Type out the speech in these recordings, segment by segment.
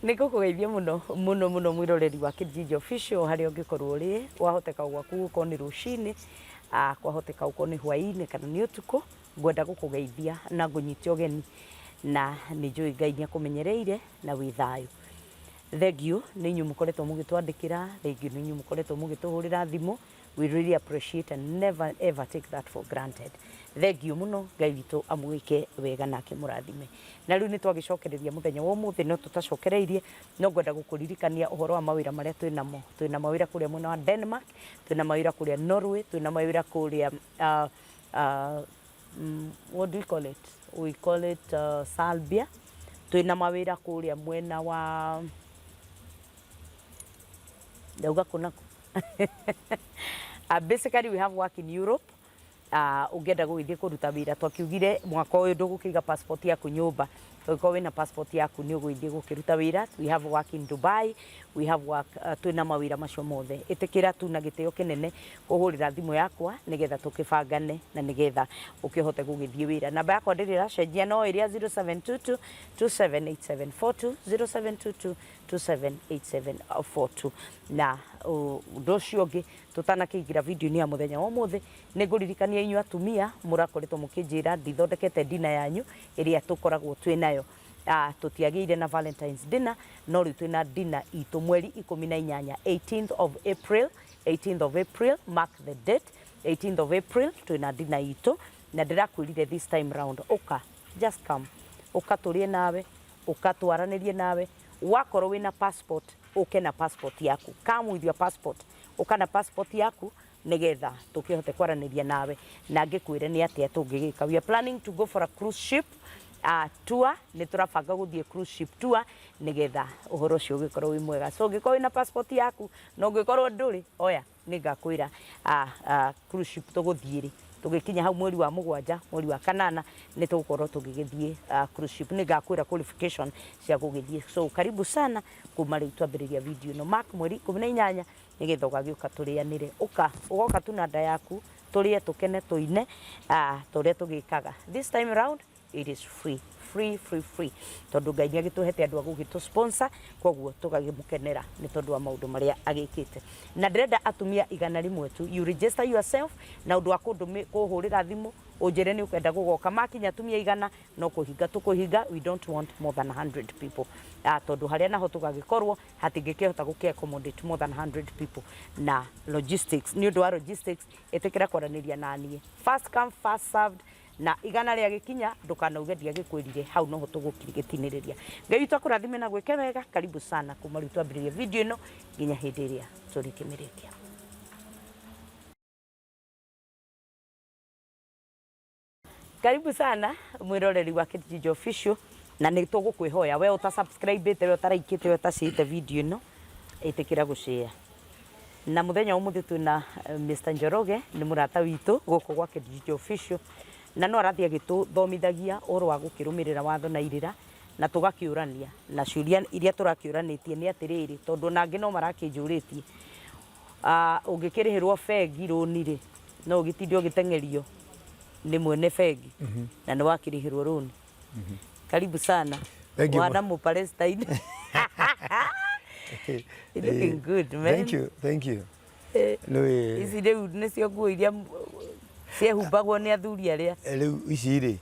Niko kugeithia muno mwiroreri wa Kate Jijo official hari ungikorwo ri wahoteka gwaku guko ni rucini kwahoteka guko ni hwaini kana ni utuko ngwenda gukugeithia na ngunyite ogeni na ni njui Ngai ni akumenyereire na wi thayu. Thank you ni nyu mukoretwo mugitwandikira, thank you ni nyu mukoretwo mugituhurira thimu. We really appreciate and never ever take that for granted. Thank you muno, Ngai witu amwike wega nake murathime. Na riu ni twagicokereria muthenya wa umuthi no tutacokereirie no ngwenda gukuririkania uhoro wa mawira maria twinamo. Twina mawira kuria mwena wa Denmark, twina mawira kuria Norway, twina mawira kuria what do we call it? We call it Serbia. Twina mawira kuria mwena wa Dauga kunako. Basically we have work in Europe. Ungenda guithie kuruta wira twakiugire mwaka uyu ndugukiga passport yaku nyumba toko wina passport yaku ni uguithie gukiruta wira. We have work in Dubai, we have work twina mawira macio mothe itikira tu na giteo kinene kuhurira thimu yakwa nigetha tukibangane na nigetha ukihote gugithie wira. Namba yakwa ndirira cenjia no iria 0722 278742 0722 278742 na ndocio ngi tutanakigira video ni ya muthenya wa muthi ni nguririkania inyu atumia murakoretwo mukinjira ndithondekete dina yanyu iria tukoragwo twinayo tutiagire na Valentine's dinner no ri twina dinner itu mweri 18 18th of April mark the date 18th of April twina dinner itu na ndirakwirire this time round uka just come uka turie nawe uka twaranirie nawe wakorwo wina passport uke na passport yaku come with your passport uka na passport yaku nigetha tukihote kwaraniria nawe na ngikwire ni atia tungigika. We are planning to go for a cruise ship tour ni turabanga guthie cruise ship tour nigetha uhoro cio gikorwo wi mwega. So gikorwo na passport yaku no gikorwo nduri oya ningakwira cruise ship tuguthiiri tugikinya hau mweri wa mugwanja mweri wa kanana ni tugukorwo tugigithie cruise ship ningakwira qualification cia gugithie. So karibu sana kuma riu twambiriria video no mark mweri 18 nigetha ugagiuka turianire ugoka tu na nda yaku turie tukene tuine turia tugikaga. This time around it is free tondu Ngai ni agituhete andu agugitu sponsor koguo tugagimukenera ni tondu wa maundu maria agikite na ndirenda atumia igana rimwe tu you register yourself na undu wa kuhurira thimu unjire ni ukenda gugoka makinya atumia igana no kuhinga tukuhinga. We don't want more than 100 people tondu haria naho tugagikorwo hatingikihota gukiaccommodate more than 100 people na logistics ni undu wa logistics itikira kwaraniria nanie first come first served na igana ria gikinya ndukanauge ndiagikwirire hau no tugukirigitiniriria. Ngai witu akurathime na gwike wega. Karibu sana kuma riu twambiririe video ino nginya hindi iria turikimirikia. Karibu sana mwiroreri wa Kate Jijo official na ni tugukwihoya we uta subscribe te we utaraikite we utashite video ino itikira gushare na muthenya umuthi twina Mr Njoroge ni murata witu guku gwa Kate Jijo official na no arathia gitu thomithagia oro wa gukirumirira watho na irira na tugakiurania na ciuria iria turakiuranitie ni atiriri tondu nangi no marakinjuritie ungikirihirwo bengi runi ri no ugitinde ugitengerio ni mwene bengi na ni wakirihirwo runi. Karibu sana wana mu Palestine. Looking good man. Thank you ici riu nicio nguo iria ciehubagwo ni athuri aria riu ici ri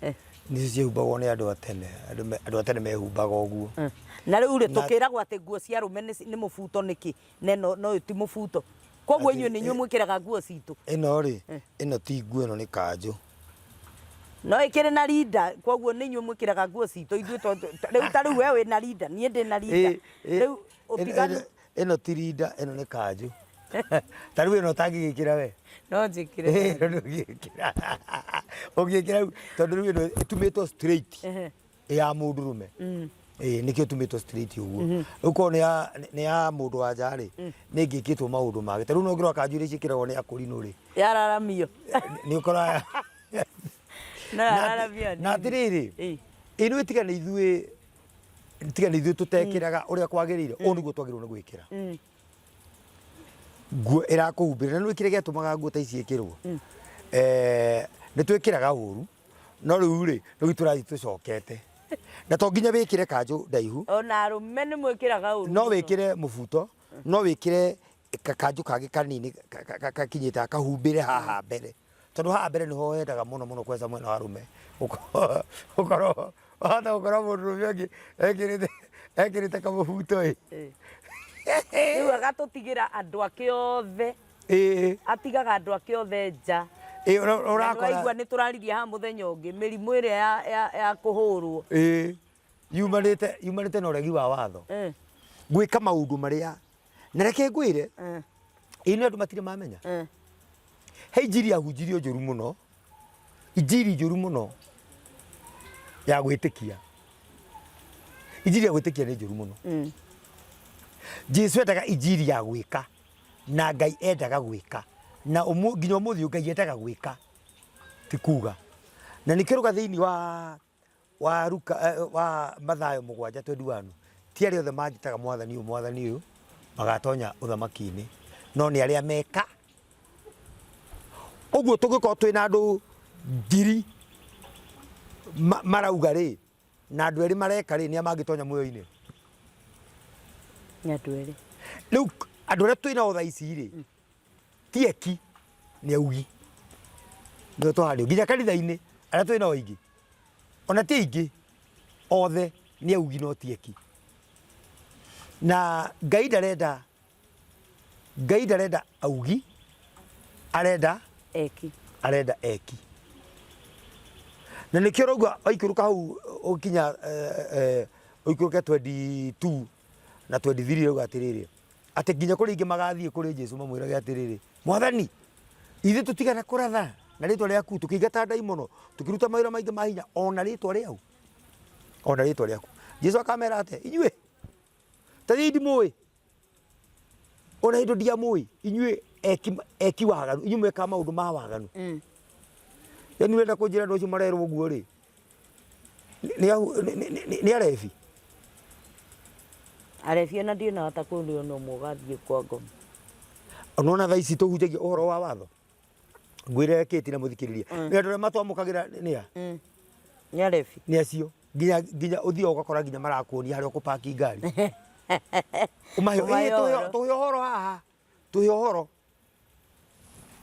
nicio ciehubagwo ni andu atene mehumbaga uguo na riu ri tukiragwo ati nguo cia rume ni mubuto niki no ti mubuto koguo inyu ni nyu mwikiraga nguo citu ino ri ino ti nguo ino ni kanju no ikire na rinda koguo ni nyu mwikiraga nguo citu ithu riu ta riu wewe na rinda nie ndi na rinda riu utiganu ino ti rinda ino ni kanju ta riu ino tangigikira we no njikire ugikira tondu riu ino itumitwo straight ya mundurume nikio tumitwo straight uguo uko ni ya mundu wa njari ni ngikitwo maundu mage ta riu no ngirwa kanju ri cikiragwo ni akurino ri yararamio ni ukora na tiriri ino itigane ithuĩ tutekiraga uria kwagirire o niguo twagirwo ni gwikira nguo irakuhumbira no ikire gatumaga nguo ta ici ikirwo ni twikiraga uru no riu ri no giturathi tucokete na to nginya wikire kanju ndaihu ona arume nĩ mwĩkĩraga ũru no wikire mubuto no wikire kanju kage kanini kakinyita kahumbire haha mbere tondu haha mbere niho hendaga muno kwenza mwena wa arume ukorwo hata ukorwo mundu ũngĩ ekirite kamubuto rĩu agatũtigĩra andũ ake othe atigaga andũ ake othe nja ũraigua nĩ tũraririe ha mũthenya ũngĩ mĩrimũ ĩrĩa ya kũhũrwo yumanĩte na ũregi wa watho gwĩka maũndũ marĩa na reke ngwĩre ĩno andũ matirĩ mamenya he injiri yahunjirio njũru mũno injiri njũru mũno ya gwĩtĩkia injiri ya gwĩtĩkia nĩ njũru mũno Jesu endaga injiri ya gwĩka na Ngai endaga gwĩka na nginya ũmũthĩ Ngai endaga gwĩka ti kuga na nĩ kĩruga thĩinĩ wa Mathayo 7:21 ti arĩa othe manjĩtaga mwathani ũyũ magatonya ũthamaki-inĩ no nĩ arĩa meka ũguo tũngĩkorwo twĩna andũ ngiri marauga rĩ na andũ erĩ mareka rĩ nĩa mangĩtonya muoyo-inĩ nĩ andũ erĩ rĩu andũ arĩa twĩnao thaa ici rĩ ti eki nĩ augi nĩo tũhario nginya kanitha-inĩ arĩa twĩnao aingĩ ona ti aingĩ othe nĩ augi no ti eki na Ngai ndarenda augi arenda eki na nĩkĩo ũraigua waikũrũka hau ũkinya ũikũrũke 22 na 23 rauga atĩrĩrĩ atĩ nginya kũrĩ ingĩ magathiĩ kũrĩ Jesu mamwĩrage atĩrĩrĩ mwathani ithuĩ tũtigana kũratha na rĩtwa rĩaku tũkĩingata ndaimono tũkĩruta mawĩra maingĩ ma hinya ona rĩtwa rĩaku Jesu akamera atĩ inyuĩ ta thiĩ ndimũĩ ona hĩndĩ ndiamũĩ inyuĩ eki waganu inyuĩ mweka maũndũ ma waganu yani wenda kũnjĩra andũ acio marerwo ũguo rĩ nĩ arebi ona ndirĩ hata kũndũ ona ũmwe ũgathiĩ kwa ngoma onona thaa ici tũhunjagia ũhoro wa watho ngwĩre Kate na mũthikĩrĩria nĩ andũ arĩa matwamũkagĩra nĩ arebi nĩ acio nginya ũthiaga ũgakora nginya marakuonia harĩa ũkũpaki ngari tũhe ũhoro haha tũhe ũhoro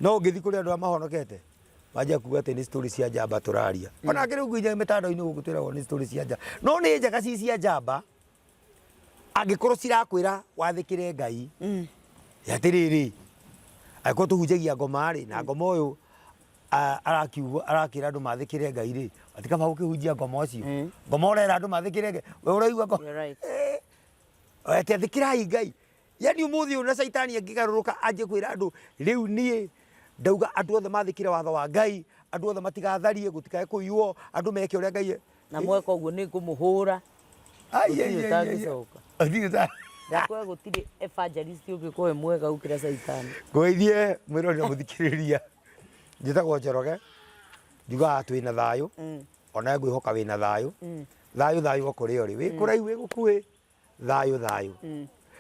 no ũngĩthiĩ kũrĩ andũ arĩa mahonokete manjia kuga atĩ nĩ story cia njamba tũraria ona ngĩrĩ ũguo nginya mĩtandao-inĩ gũkũ twĩragwo nĩ story cia njamba no nĩ njega ci cia njamba angĩkorwo cirakwĩra wathĩkĩre Ngai atĩrĩrĩ angĩkorwo tũhunjagia ngoma rĩ na ngoma ũyũ arakĩra andũ mathĩkĩre Ngai rĩ atikaba gũkĩhunjia ngoma ũcio ngoma ũrera andũ mathĩkĩre Ngai we ũraigua ati athĩkĩrai Ngai yani ũmũthĩ ũyũ na caitani angĩgarũrũka anjie kwĩra andũ rĩu niĩ ndauga andũ othe mathĩkĩre watho wa Ngai andũ othe matigatharie gũtikae kũiywo andũ meke ũrĩa Ngai na mweka ũguo nĩ ngũmũhũra Ndakwe gũtirĩ evangelist ũngĩkorwo mwega gũkĩra caitani ngũgeithie mwĩrori na mũthikĩrĩria njĩtagwo Njoroge njugaga twĩna thayũ ona ngwĩhoka wĩna thayũ thayũ o kũrĩa ũrĩ wĩ kũraihu wĩ gũkuhĩ thayũ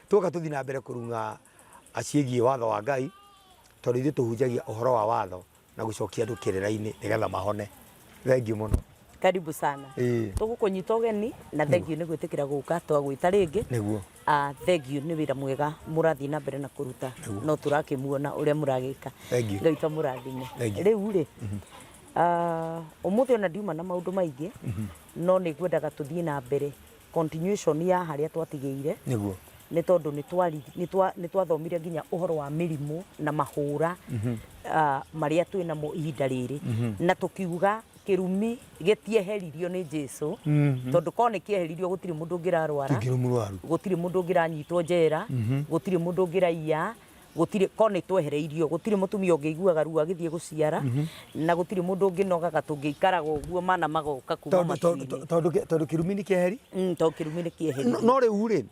tũka tũthiĩ na mbere kũrunga aciĩgiĩ watho wa Ngai tondũ ithuĩ tũhunjagia ũhoro wa watho na gũcokia andũ kĩrĩra-inĩ nĩgetha mahone thengiũ mũno karibu sana tũgũkũnyita ũgeni na thengiũ nĩ gwĩtĩkĩra gũka twagwĩta rĩngĩ nĩguo thengiũ nĩ wĩra mwega mũrathiĩ na mbere na kũruta no tũrakĩmuona ũrĩa mũragĩka Ngai tamũrathime rĩu rĩ ũmũthĩ ona ndiuma na maũndũ maingĩ no nĩ ngwendaga tũthiĩ na mbere continuation ya harĩa twatigĩire nĩguo nĩ tondũ nĩ twathomire nginya ũhoro wa mĩrimũ na mahũra marĩa twĩnamo ihinda rĩrĩ na tũkiuga kĩrumi gĩtieheririo nĩ Jesu tondũ korwo nĩ kĩeheririo gũtirĩ mũndũ ũngĩrarwara gũtirĩ mũndũ ũngĩranyitwo njera gũtirĩ mũndũ ũngĩraiya gũtirĩ korwo nĩ twehereirio gũtirĩ mũtumia ũngĩiguaga ruo agĩthiĩ gũciara na gũtirĩ mũndũ ũngĩnogaga tũngĩikaraga ũguo mana magoka kuma macini tondũ kĩrumi nĩ kĩeheri tondũ kĩrumi nĩ kĩeheri no rĩu rĩ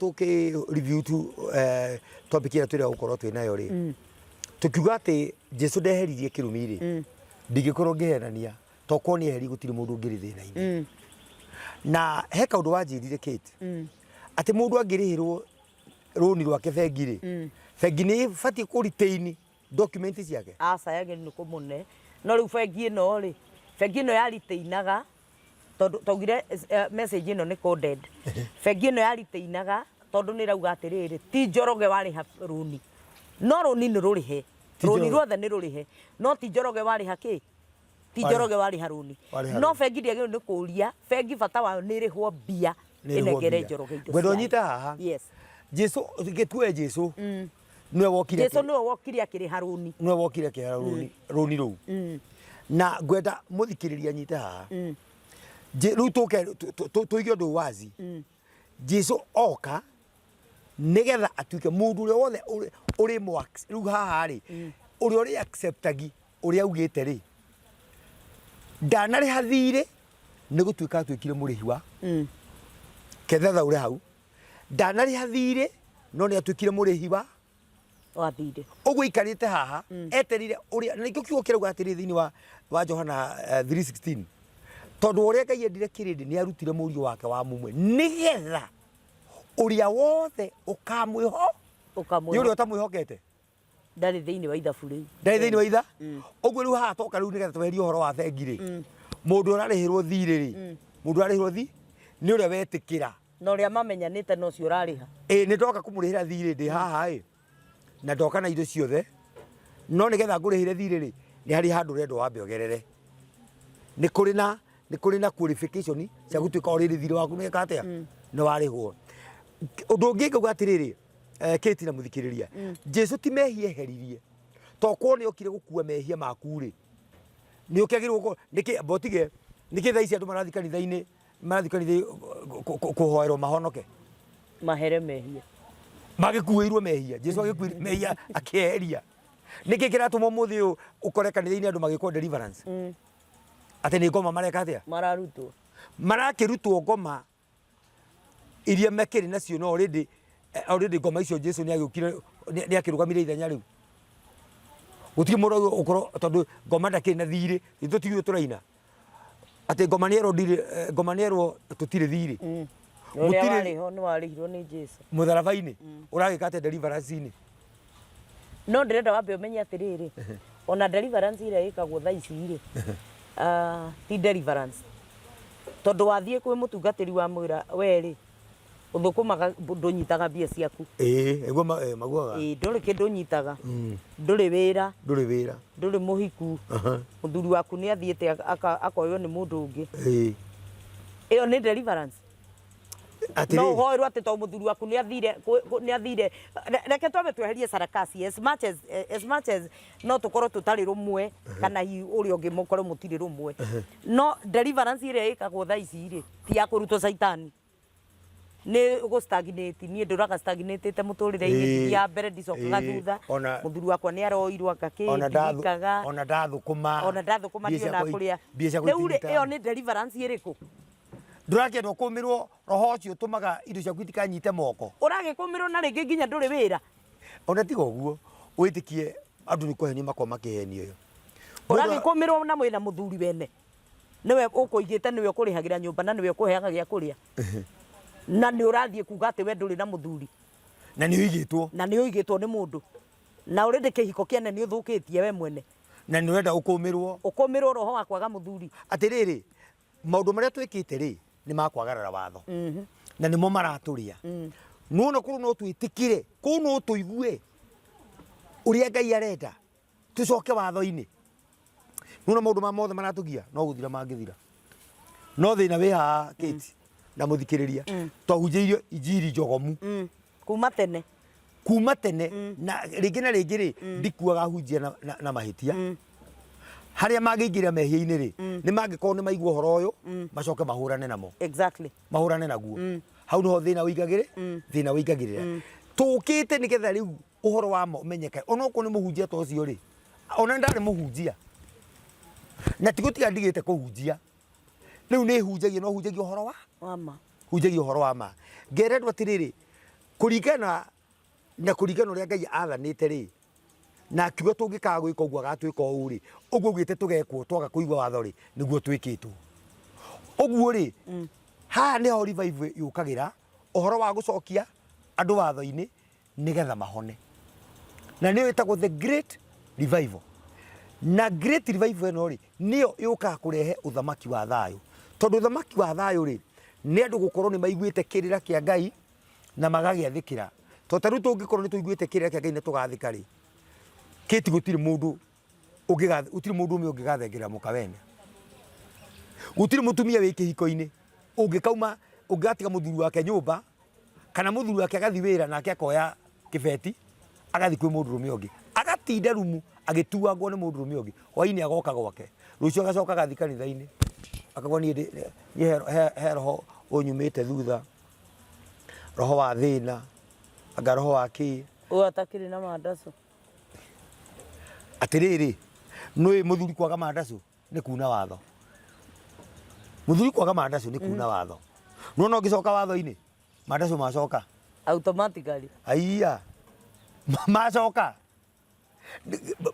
tũkĩ review tu topic ĩrĩa twĩrĩga gũkorwo twĩnayo rĩ tũkiuga atĩ Jesu ndeheririe kĩrumi rĩ ndingĩkorwo ngĩhenania to korwo nĩ eheri gũtirĩ mũndũ ũngĩrĩ thĩna-inĩ na he kaũndũ wanjĩrire Kate atĩ mũndũ angĩrĩhĩrwo rũni rwake bengi rĩ bengi nĩ batiĩ kũriteini document ciake aca yagĩrĩirwo nĩ kũmũne no rĩu bengi ĩno rĩ bengi ĩno yariteinaga togire message ino ni coded bengi ino yariteinaga tondu ni rauga atiriri ti Njoroge wariha runi no runi ni rurihe runi ruothe ni rurihe no ti Njoroge wariha ki ti Njoroge wariha runi no bengi ndiagire ni kuria bengi bata wayo ni rihwo mbia inegere Njoroge indo gwendo nyita haha yes Jesu gitue Jesu niwe wokire Jesu niwe wokire akiriha runi niwe wokire akiriha runi ru na gwenda muthikiriria nyita haha riu tuige undu wazi Jesu oka nigetha atuike mundu uria wothe uri mo riu haha ri uria uri acceptagi uria augite ri ndanariha thire ni gutuika atuikire murihi wa kethetha uri hau ndanariha thire no ni atuikire murihi wa thire uguo ikarite haha eterire uria na ikio kiugo kirauga atiri thiini wa Johana 3:16 tondu uria Ngai endire kirindi ni arutire murio wake wa mumwe nigetha uria wothe ukamwiho ni uria utamwihokete ndari thiini wa ithabu riu ndari thiini wa itha uguo riu haha toka riu nigetha tweherie uhoro wa bengi ri mundu urarihirwo thire ri mundu urarihirwo ni uria wetikira no uria mamenyanite no cio urariha ni ndoka kumurihira thire ndi haha na ndoka na indo ciothe no nigetha ngurihire thire ri ni hari handu rendo wambe ogerere ni kuri na qualification cia gutuika oriri thire waku ni katia ni warihwo undu ungi ngauga atiriri Kate na muthikiriria Jesu ti mehia heririe to ko ni okire gukua mehia maku ri ni ukagirwo ko niki botige niki thaici andu marathi kanitha-ini kuhoerwo mahonoke mahere mehia magikuirwo mehia Jesu agikuirwo mehia akeheria niki kiratuma muthi ukore kanitha-ini andu magikwo deliverance ate ni ngoma mareka atia marakirutwo ngoma iria mekiri nacio no already ngoma icio Jesu ni agukire ni akirugamire ithenya riu gutiki mundu ukoro tondu ngoma ndakiri na thiri itutigiwe turaina ate ngoma ni ero tutire thiri mutire ho no arihirwo ni Jesu mutharabaini uragika ate deliverance-ini no ndirenda wambe umenye atiriri ona deliverance ire ikagwo thaici ire ti deliverance tondu wathie kwi mutungatiri wa mwira weri uthukumaga ndunyitaga mbia ciaku egwo maguaga nduri kindu nyitaga nduri wira nduri muhiku muthuri waku ni athiete akoywo ni mundu ungi iyo ni deliverance no hoirwo ati to muthuri waku ni athire reke twabe tweherie sarakasi as much as no tukorwo tutari rumwe kana hi uri ungi mukorwo mutiri rumwe no deliverance ire ikagwo thaici ire ti ya kurutwo saitani ni go stagnate ni nduraga stagnate te muturire-ini ya mbere ndicokaga thutha muthuri wakwa ni aroirwo akakikaga ona ndathukuma ni ona kuria riu iyo ni deliverance iriku ndurakiendwo kumirwo roho ucio tumaga indo ciaku itikanyite moko uragikumirwo na ringi nginya nduri wira ona tiga uguo witikie andu ni kuhenia makoma makihenio yo uragikumirwo na mwina muthuri wene niwe ukuigite niwe ukurihagira nyumba na niwe ukuheaga gia kuria na ni urathie kuga ati we nduri na muthuri na ni uigitwo ni mundu na urende kihiko kiene ni uthukitie we mwene na ni urenda ukumirwo roho wa kwaga muthuri atiriri maundu maria twikite ri ni makwagarara watho na nimo maraturia nuno kuru no twitikire kuru no tuigue uria Ngai arenda tucoke watho-ini nuno maundu ma mothe maratugia no guthira mangithira no thina wi ha Kate na muthikiriria twahunjiirio injiri njogomu kuma tene na ringi na ringi ri ndikuaga hunjia na mahitia haria mangiingira mehia-ini ri ni mangikorwo ni maigua uhoro uyu macoke mahurane namo mahurane naguo hau niho thina wingagirira tukite nigetha riu uhoro wa mo umenyeke ona uko ni muhunjia to cio ri ona ndari muhunjia na tigutiga ndigite kuhunjia riu ni hunjagia no hunjagia uhoro wa ma ngerendwo atiriri kuringana uria Ngai athanite ri na kiugo tungikaga gwika uguo agatwika uu ri uguo gwite tugekwo twaga kuigwa watho ri niguo twikitwo uguo ri ha ni ho revive yukagira uhoro wa gucokia andu watho-ini nigetha mahone na ni witagwo the great revival na great revival no ri niyo yukaga kurehe uthamaki wa thayu tondu thamaki wa thayu ri ni andu gukorwo ni maiguite kirira kia Ngai na magagiathikira to taru tungikorwo ni tuiguite kirira kia Ngai na tugathika ri Kate gutiri mundu ungigathengera mukawene gutiri mutumia wi kihiko-ini ungikauma ungatiga muthuri wake nyumba kana muthuri wake agathi wira nake akoya kibeti agathi kwi mundurume ungi agatinda rumu agituagwo ni mundurume ungi hwaini agoka gwake rucio agacoka agathi kanitha-ini akagwa ni he roho unyumite thutha roho wa thina anga roho wa ki atakiri na mandacu atiriri nui muthuri kwaga mandacu ni kuna watho muthuri kwaga mandacu ni kuna watho no ngicoka watho-ini mandacu macoka automatically aiya macoka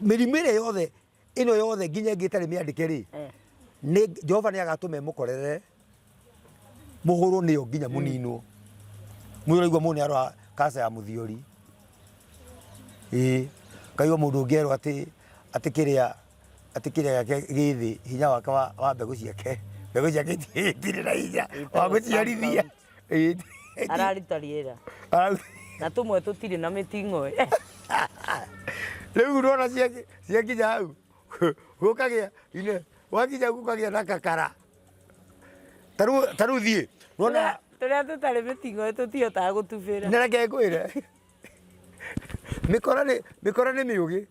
mirimire yothe ino yothe nginya ngitari miandike ri ni Jehova ni agatume mukorere muhuru niyo nginya muninwo mwiraigwa mune arwa kasa ya muthiori kaigwa mundu ngerwo atikiria githi hinya wake wa mbegu ciake itire na hinya wa guciarithia ararita riera na tumwe tutiri na mitingo riu rona ciakinya hau gukagia ine wakinya gukagia na kakara taru thie rona turia tutari mitingo tutiotaga gutubira nireke ngwire mikora ni miugi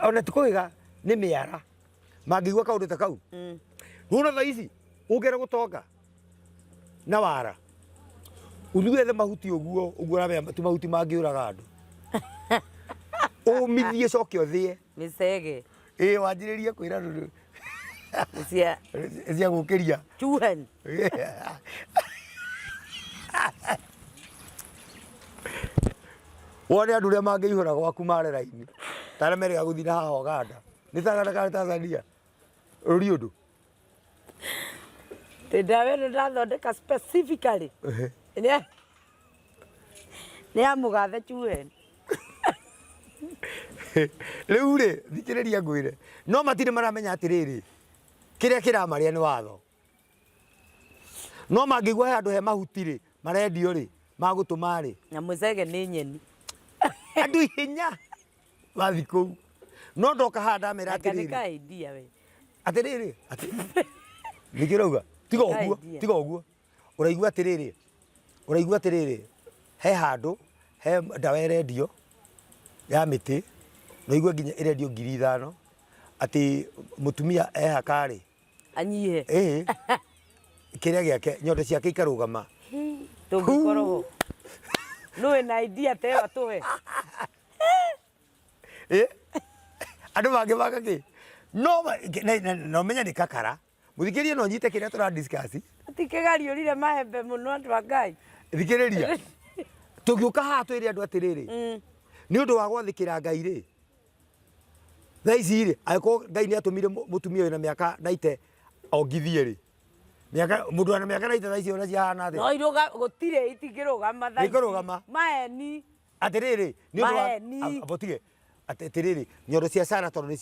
ona tikuiga ni miara mangigua kaundu ta kau rona tha ici ungera gutonga na wara uthuethe mahuti uguo ramenya ti mahuti mangiuraga andu umithie coke uthie micege wanjiririe kwira ruru cia gukiria chuhen wone andu ria mangiihura gwaku marera-ini tara merega guthi na haha Uganda ni tagana Tanzania uri undu ndawe ndathondeka specifically ni amugathe chuhen riu ri thikiriria ngwire no matire maramenya atiriri kiria kiramaria ni watho no mangigwa he andu he mahuti ri marendio ri magutuma ri na mucege ni nyeni andu hinya wathi kuu no ndoka handa mera atiriri atiriri nikirauga tiga uguo uraigua atiriri he handu he ndawa irendio ya miti no igua nginya irendio 5,000 ati mutumia ehakari anyihe kiria giake nyondo ciake ikarugama tungikoroho no na idea tewa tuwe andu mangibanga ki no menya ni kakara muthikirie no nyite kiria tura discuss atikegari urire mahembe muno andu a Ngai thikiriria tugiuka haha twire andu atiriri ni undu wa gwathikira Ngai ri tha ici ri agiko Ngai ni atumire mutumia wina miaka 90 ongithie ri miaka mundu ana miaka 90 tha ici ona ciahana thi no iruga gutire itingirugama tha ikurugama maeni atiriri ni undu wa abotige atiriri nyondo cia Sara tondu ni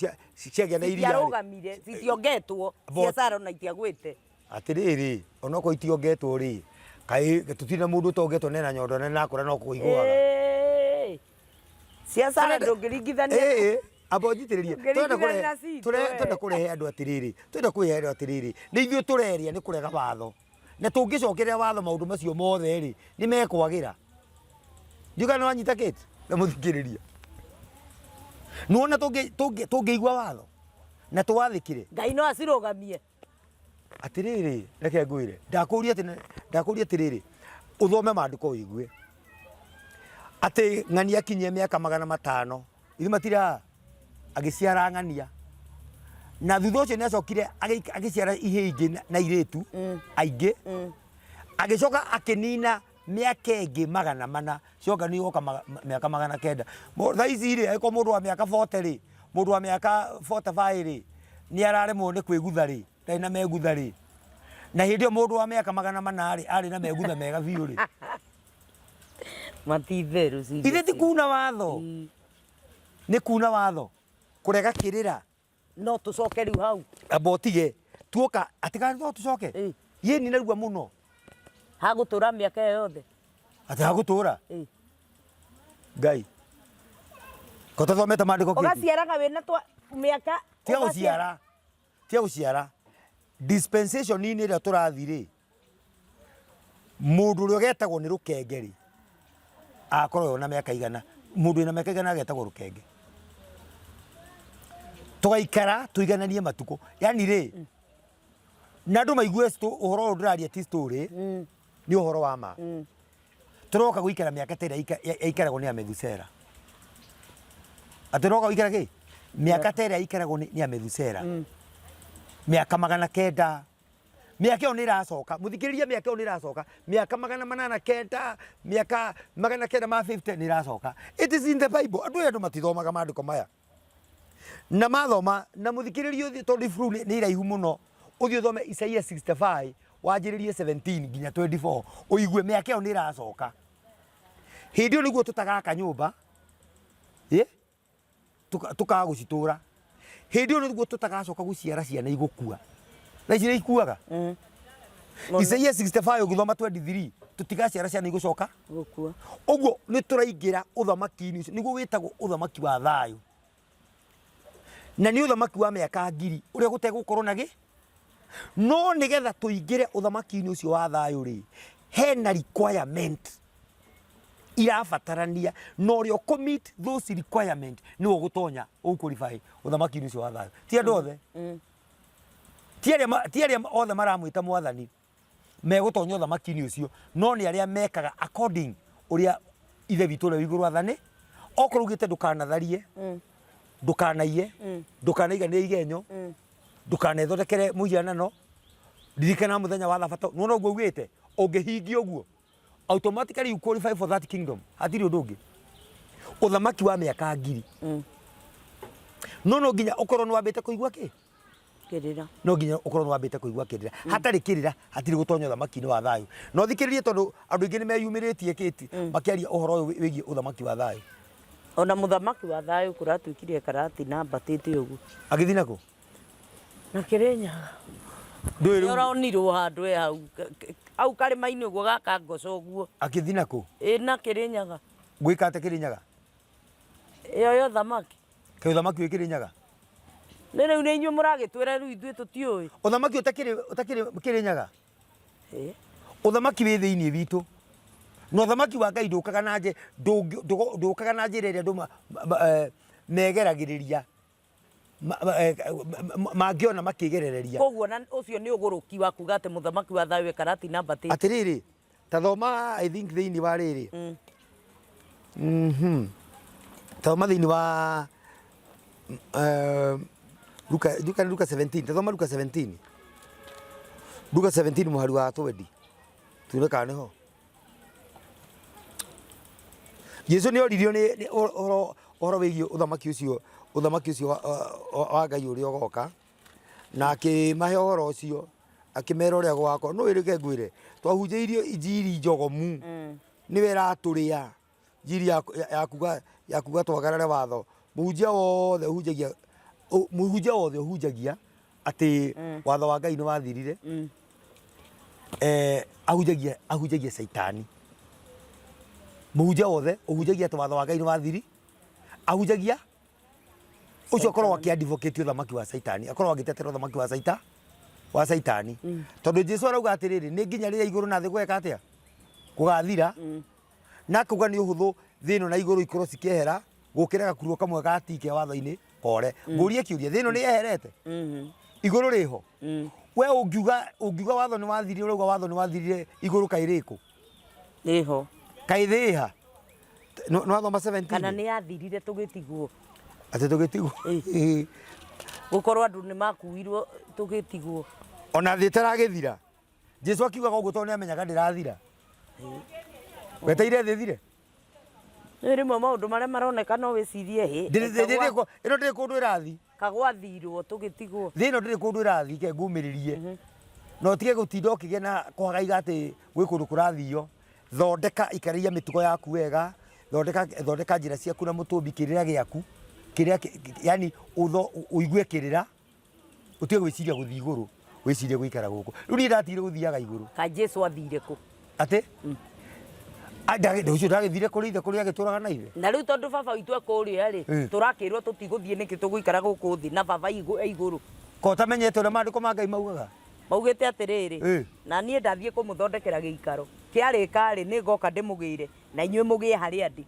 ciagia na iria ciarugamire citiongetwo cia Sara na itiagwite atiriri ona ko itiongetwo ri kai tutina mundu tongetwo nena nyondo nena akura no kuiguaga cia Sara ndungiringithania abonjitiriria twenda kurehe andu atiriri twenda kurehe andu atiriri ni ithuĩ tureria ni kurega watho na tungicokerera watho maundu macio mothe ri ni mekwagira njuga no anyita Kate na muthikiriria nuona tungiigua watho na twathikire Ngai no acirugamie atiriri reke ngwire ndakuria atiriri uthome maandiko igue ati ng'ania kinyie miaka 500 ithi matira agiciara ng'ania na thutha ucio ni acokire agiciara ihe ingi na iritu aingi agicoka akinina miaka ingi 400 coka ni goka miaka 900 tha ici ri aiko mundu wa miaka 40 ri mundu wa miaka 45 ri ni araremwo ni kwigutha ri ndai na megutha ri na hindi mundu wa miaka 400 ri ari na megutha mega biu ri matitheru ithe ti kuna watho ni kuna watho kurega kirira no tucoke riu hau abotige tuoka atika ndo tucoke ye ni narua muno hagutura miaka yothe ati hagutura ngai ko tathomete mandiko kiti ugaciaraga wina twa miaka tia guciara dispensation ni ira turathire mundu uri getagwo ni rukengeri akorwo na miaka igana mundu ina miaka igana getagwo rukenge tugaikara tuigananie matuko yani ri na ndu maigue uhoro ndiraria ti story ni uhoro wa ma turoka guikara miaka tera ikaragwo ni amethusera atiroka guikara ki miaka tera ikaragwo ni amethusera miaka 900 miaka yo ni iracoka muthikiriria miaka yo ni iracoka miaka 809 miaka 950 ni iracoka it is in the bible andu matithomaga mandiko maya na mathoma na muthikiriria tondu furu ni iraihu muno uthio thome Isaia 65 wajiririe 17 nginya 24 uigue miaka yo ni iracoka hindi niguo tutagaka nyumba tukaga gucitura hindi niguo tutagacoka guciara ciana igukua na icira ikuaga Isaia 65 uguthoma 23 tutigaciara ciana igucoka gukua uguo ni turaingira uthamaki-ini ucio niguo witagwo uthamaki wa thayu na ni uthamaki wa miaka 1000 uria gutegukorwo nagi no nigetha tuingire uthamaki-ini ucio wa thayu ri hena requirement irabatarania no rio commit those requirement ni ugutonya ukurify uthamaki-ini ucio wa thayu ti andu othe tiaria othe maramwita mwathani megutonya uthamaki-ini ucio no ni aria mekaga according uria ithe bitu ri iguru athani okurugite ndukanatharie ndukanaiye ndukanaiganire igenyo ndukanethondekere muhianano ririkana muthenya wa thabato no no gwite ungihingia uguo automatically you qualify for that kingdom atiri udungi uthamaki wa miaka 1000 no nginya ukorwo nwambite kuigua ki kirira no nginya ukorwo nwambite kuigua kirira hatari kirira hatiri gutonya uthamaki-ini wa thayu no thikiririe tondu andu ingi ni meyumiritie kiti makiaria uhoro wigie uthamaki wa thayu ona muthamaki wa thayu kuratuikirie karati na mbatite uguo agithina ku na Kirinyaga ndwiru uronirwo handu hau karima-ini uguo gaka ngoco uguo akithina ku na Kirinyaga gwikate Kirinyaga yo thamaki ke uthamaki wi Kirinyaga ni riu ni inyuĩ mũragĩtwĩra rĩu ithuĩ tũtiũĩ uthamaki utakiri Kirinyaga uthamaki wi thiini bitu no uthamaki wa Ngai ndukaga na nje ndukaga na njĩra ĩrĩa andũ megeragĩrĩria mangiona makigerereria koguo na ucio ni uguruki wa kuga ati muthamaki wa thayu karati na mbati atiriri tathoma I think thiini wa riri tathoma thiini wa Luka 17 tathoma Luka 17 muhari wa 20 tuone kana ho Yesu ni oririo ni oro wigio uthamaki ucio wa Ngai uria ugoka na akimahe uhoro ucio akimera uria gwako no irike ngwire twahunjeirio injiri njogomu ni wera aturia injiri yakuga twagarare watho muhunjia wothe uhunjagia ati watho wa Ngai ni wathirire ahunjagia saitani muhunjia wothe uhunjagia ati watho wa Ngai ni wathiri ahunjagia ucio akorwo akiadvocate uthamaki wa saitani akorwo agitetera uthamaki wa saitani tondu Jesu arauga atiriri ni nginya riria iguru na thi gweka atia kugathira na kuga ni uhuthu thino na iguru ikorwo cikehera gukira gakuruo kamwe gatike watho-ini kore ngurie kiuria thino ni yeherete iguru riho we ungiuga watho ni wathirire urauga watho ni wathirire iguru kairiku riho kaithiha no thoma 17 kana ni yathirire tugitigwo ati tugitigwo gukorwo andu ni makuirwo tugitigwo ona thi taragithira Jesu akiuga uguo tondu amenyaga ndirathira weteire thi thire rimwe maundu maria maroneka no wicirie ino ndiri kundu irathi kagwathirwo tugitigwo thi ino ndiri kundu irathi ke ngumiririe no tige gutinda ukigena kwagaiga ati gwi kundu kurathio thondeka ikaria mitugo yaku wega thondeka njira ciaku na mutumbi kirira giaku kiria yani uigue kirira utige gwiciria guthi iguru wicirie guikara guku riu ni ndatire guthiaga iguru ka Jesu athire ku ate ndagä ucio ndagäthire kå rä ithe kå rä agä tå raga na ithe na rä u tondå baba witå ekå rä a rä tå rakä rwo tå tigå thiä nä kä tå gå ikara gå kå thä na baba igå rå ko tamenyete å rä a mandä ko ma Ngai maugaga maugä te atä rä rä na niä ndathiä kå må thondekera gä ikaro kä arä karä nä ngoka ndä må gä re na inyuä må gä e harä a ndä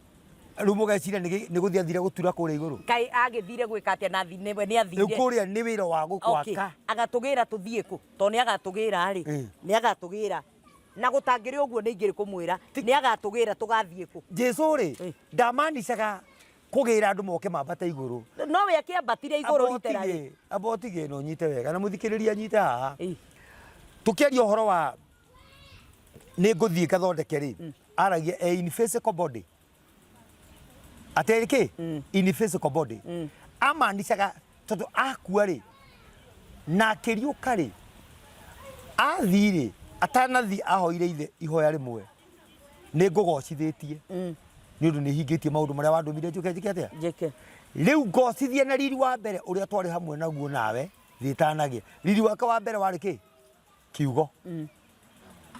rä u må gecira nä gå thiä athire gå tura kå rä igå rå kaä agä thire gwä ka atä nä athire rä u kå rä a nä wä ra wa gå kwaka agatå gä ra tå thiä kå tondå nä agatå gä ra rä nä agatå gä ra na gå tangä rä å guo nä ingä rä kå mwä ra nä agatå gä ra tå gathiä kå Jesu rä ndamanicaga kå gä ra andå moke mambata igå rå no we akä ambatire igå rå itera abotigä no nyite wega na må thikä rä ria nyite haha tå kä aria å horo wa nä ngå thiä ngathondeke rä aragia in physical body atä kä in physical body amanicaga tondå akua rä na akä riå ka rä athi rä atanathi ahoire ithe ihoya rimwe nä ngå gocithä tie nä å ndå nä hingä tie maå ndå marä a wandå mire njå ke njä ke atä a rä u ngocithie na riri wa mbere å rä a twarä hamwe naguo nawe thä tanagä riri wake wa mbere warä kä kiugo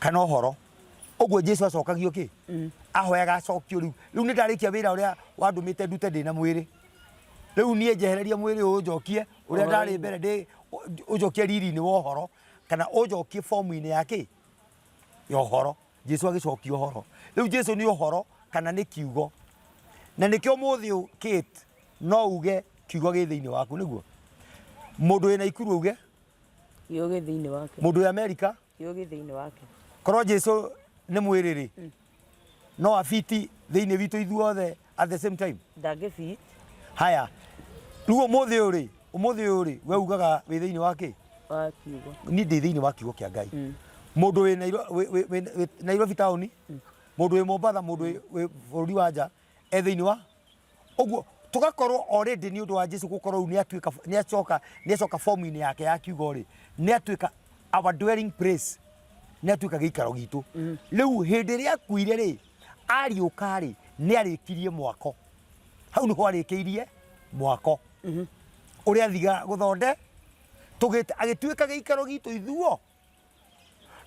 kana å horo å guo Jesu acokagio kä ahoyaga acokio rä u nä ndarä kia wä ra å rä a wandå mä te ndute ndä na mwä rä rä u niä njehereria mwä rä å njokie å rä a ndarä mbere å njokie riri-inä wa å horo kana å njokie bomu-inä yakä ya å horo Jesu agä cokia å horo rä u Jesu nä å horo kana nä kiugo na nä kä o må thä å Kate no uge kiugo gä thä-inä waku nä guo må ndå wä na ikuru uge kiugo gä thä-inä wake må ndå wä Amerika kiugo gä thä-inä wake korwo Jesu nä mwä rä rä no abiti thä-inä witå ithuothe at the same time ndangä fit haya rä u å må thä å rä we ugaga wä thä-inä wakä wa kiugo ni ndä thä-inä wa kiugo kä a Ngai må ndå wä Nairobi taåni må ndå wä Mombatha må ndå wä bå rå ri wa nja e thä-inä wa å guo tå gakorwo already nä å ndå wa Jesu gå korwo nä acoka bomu-inä yake ya kiugo rä nä atuä ka our dwelling place nä atuä ka gä ikaro gitå rä u hä ndä ä rä a akuire rä ariå ka rä nä arä kirie mwako hau nä ho arä kä irie mwako å rä a thiga gå thonde agä tuä ka gä ikaro gitå ithuo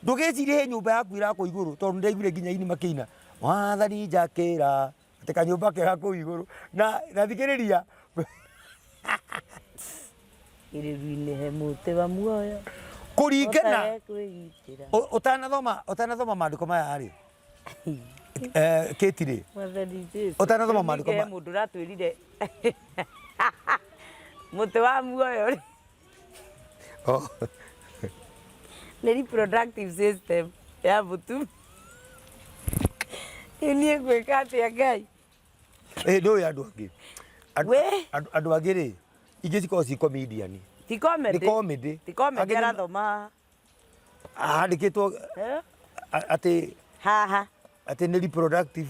ndå gä cirie nyå mba yaku irakå igå rå tondå ndaiguire nginya ini makä ina wathani njakä ra atä kanyå mba kega kå igå rå na thikä rä ria ä rä ruinä he må tä wa muoyo kå ringana å tanathoma mandä ko maya rä Kate rä å tanathoma mandä ko må ndå ratwä rire må tä wa muoyo rä nä reproductive system ya må tu niä gwä ka atä a Ngai ndå å andå angä andå angä rä ingä cikorwo ci comedian ti comedy arathoma handä kä two atä haha atä nä reproductive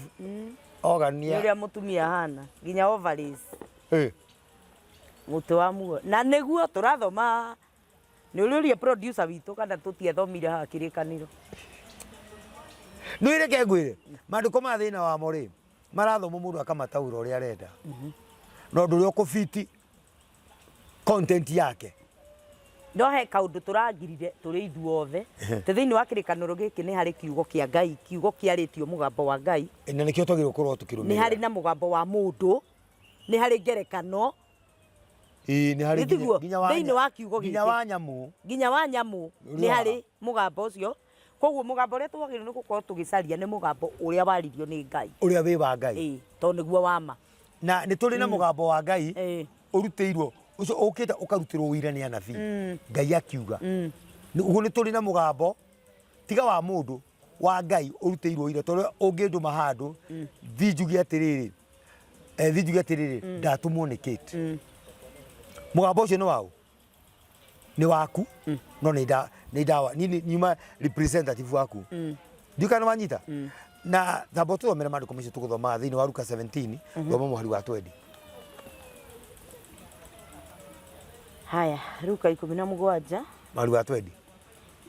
organia nä rä a må tumia hana nginya ovaries må tä wa muoyo na nä guo tå rathoma nä å rä å ria producer witå kana tå tiathomire haha kä rä kanä nä ä reke ngwä re mandä ko ma thä na wamo rä marathoma må ndå akamataå ra å rä a arenda no ndå rä a å kå biti content yake no he kaundu turangirire turi ithuothe te thiini wa kirikaniro giki ni hari kiugo kia Ngai kiugo kiaritio mugambo wa Ngai na nikio twagire gukorwo tukirumira ni hari na mugambo wa mundu ni hari ngerekano ni hari thiini wa kiugo giki nginya wa nyamu ni hari mugambo ucio koguo mugambo uria twagire ni gukorwo tugicaria ni mugambo uria waririo ni Ngai uria wi wa Ngai to niguo wama na ni turi na mugambo wa Ngai uruteirwo ucio ukita ukarutirwo wira ni anabii Ngai akiuga uguo ni turi na mugambo tiga wa mundu wa Ngai uruteirwo wira tondu unginduma handu thinjugi atiriri ndatumwo ni Kate mugambo ucio ni wau ni waku no ni dawa ni nyuma representative waku ndikana wanyita na thabo tuthomera maandiko macio tuguthoma thiini wa Luka 17 thoma muhari wa 20 haya Luka 17 muhari wa 20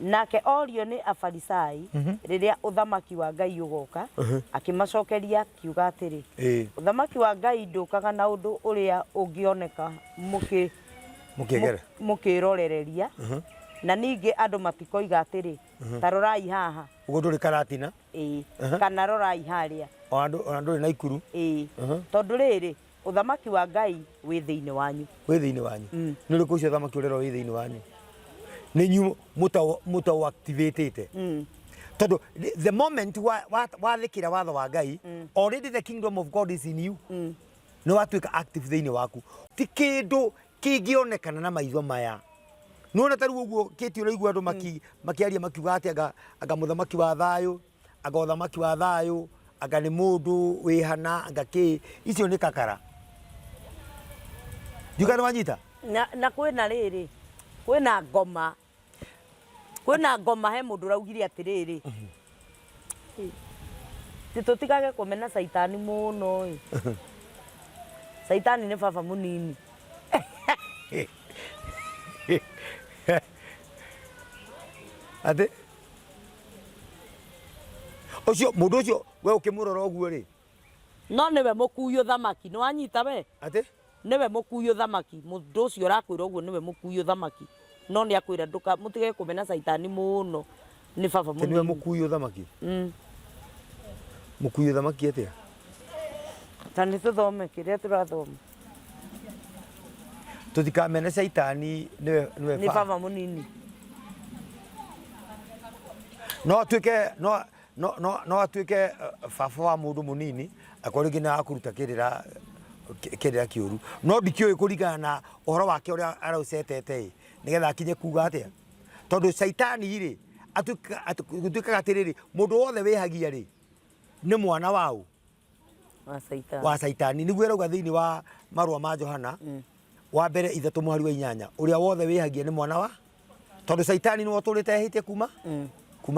nake orio ni afarisai riria uthamaki wa Ngai ugoka akimacokeria kiuga atiri uthamaki wa Ngai ndukaga na undu uria ungioneka mukirorereria na ningi andu matikoiga atiri tarorai haha ugo nduri karatina kana rorai haria o nduri na ikuru tondu riri uthamaki wa Ngai wi thiini wanyu ni ri kucio uthamaki urero wi thiini wanyu ni nyu muta activated tondu the moment wa thikira watho wa Ngai already the kingdom of God is in you ni watuika active thiini waku ti kindu kingionekana na maitho maya nona taru uguo Kate uraigua andu makiaria makiuga ati anga muthamaki wa thayu anga uthamaki wa thayu anga ni mundu wihana anga ki icio ni kakara jukana wanyita na kwina riri kwina ngoma he mundu raugire atiriri titutikage kumena saitani muno saitani ni baba munini ate ocio mundu ucio we ukimurora oguo ri no niwe mukui uthamaki ni wanyita we ate niwe mukui uthamaki mundu ucio rakwira oguo niwe mukui uthamaki no ni akwira nduka mutige kumena saitani muno ni baba munini niwe mukui uthamaki mukui uthamaki atia tani tuthome kiria turathoma tutikamene saitani ni baba munini no atuike baba wa mundu munini akorigina akuruta kirira kiuru no ndikio kuringana na uhoro wake uria araucetete nigetha akinye kuga atia tondu saitani ri atuika atiriri mundu wothe wihagia ri ni mwana wao wa saitani niguo rauga thiini wa marua ma Johana wa mbere 3:8 uria wothe wihagia ni mwana wa tondu saitani ni woturite hitie kuma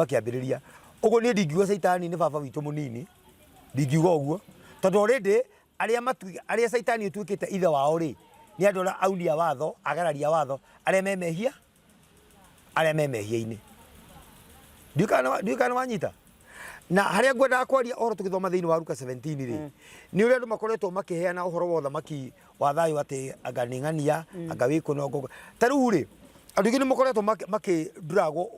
kiambiriria ugo ni ndingiuga saitani ni baba witu munini ndingiuga uguo tondu already aria saitani utuikite ithe wao ri ni andu aunia watho agararia watho aria memehia-ini ndikana wanyita na haria ngwenda kwaria ohoro tukithoma thiini wa Luka 17 ri ni uria andu makoretwo makiheana uhoro wa uthamaki wa thayu ati anga ni ng'ania anga wikuno tariu ri andu ingi ni makoretwo makinduragwo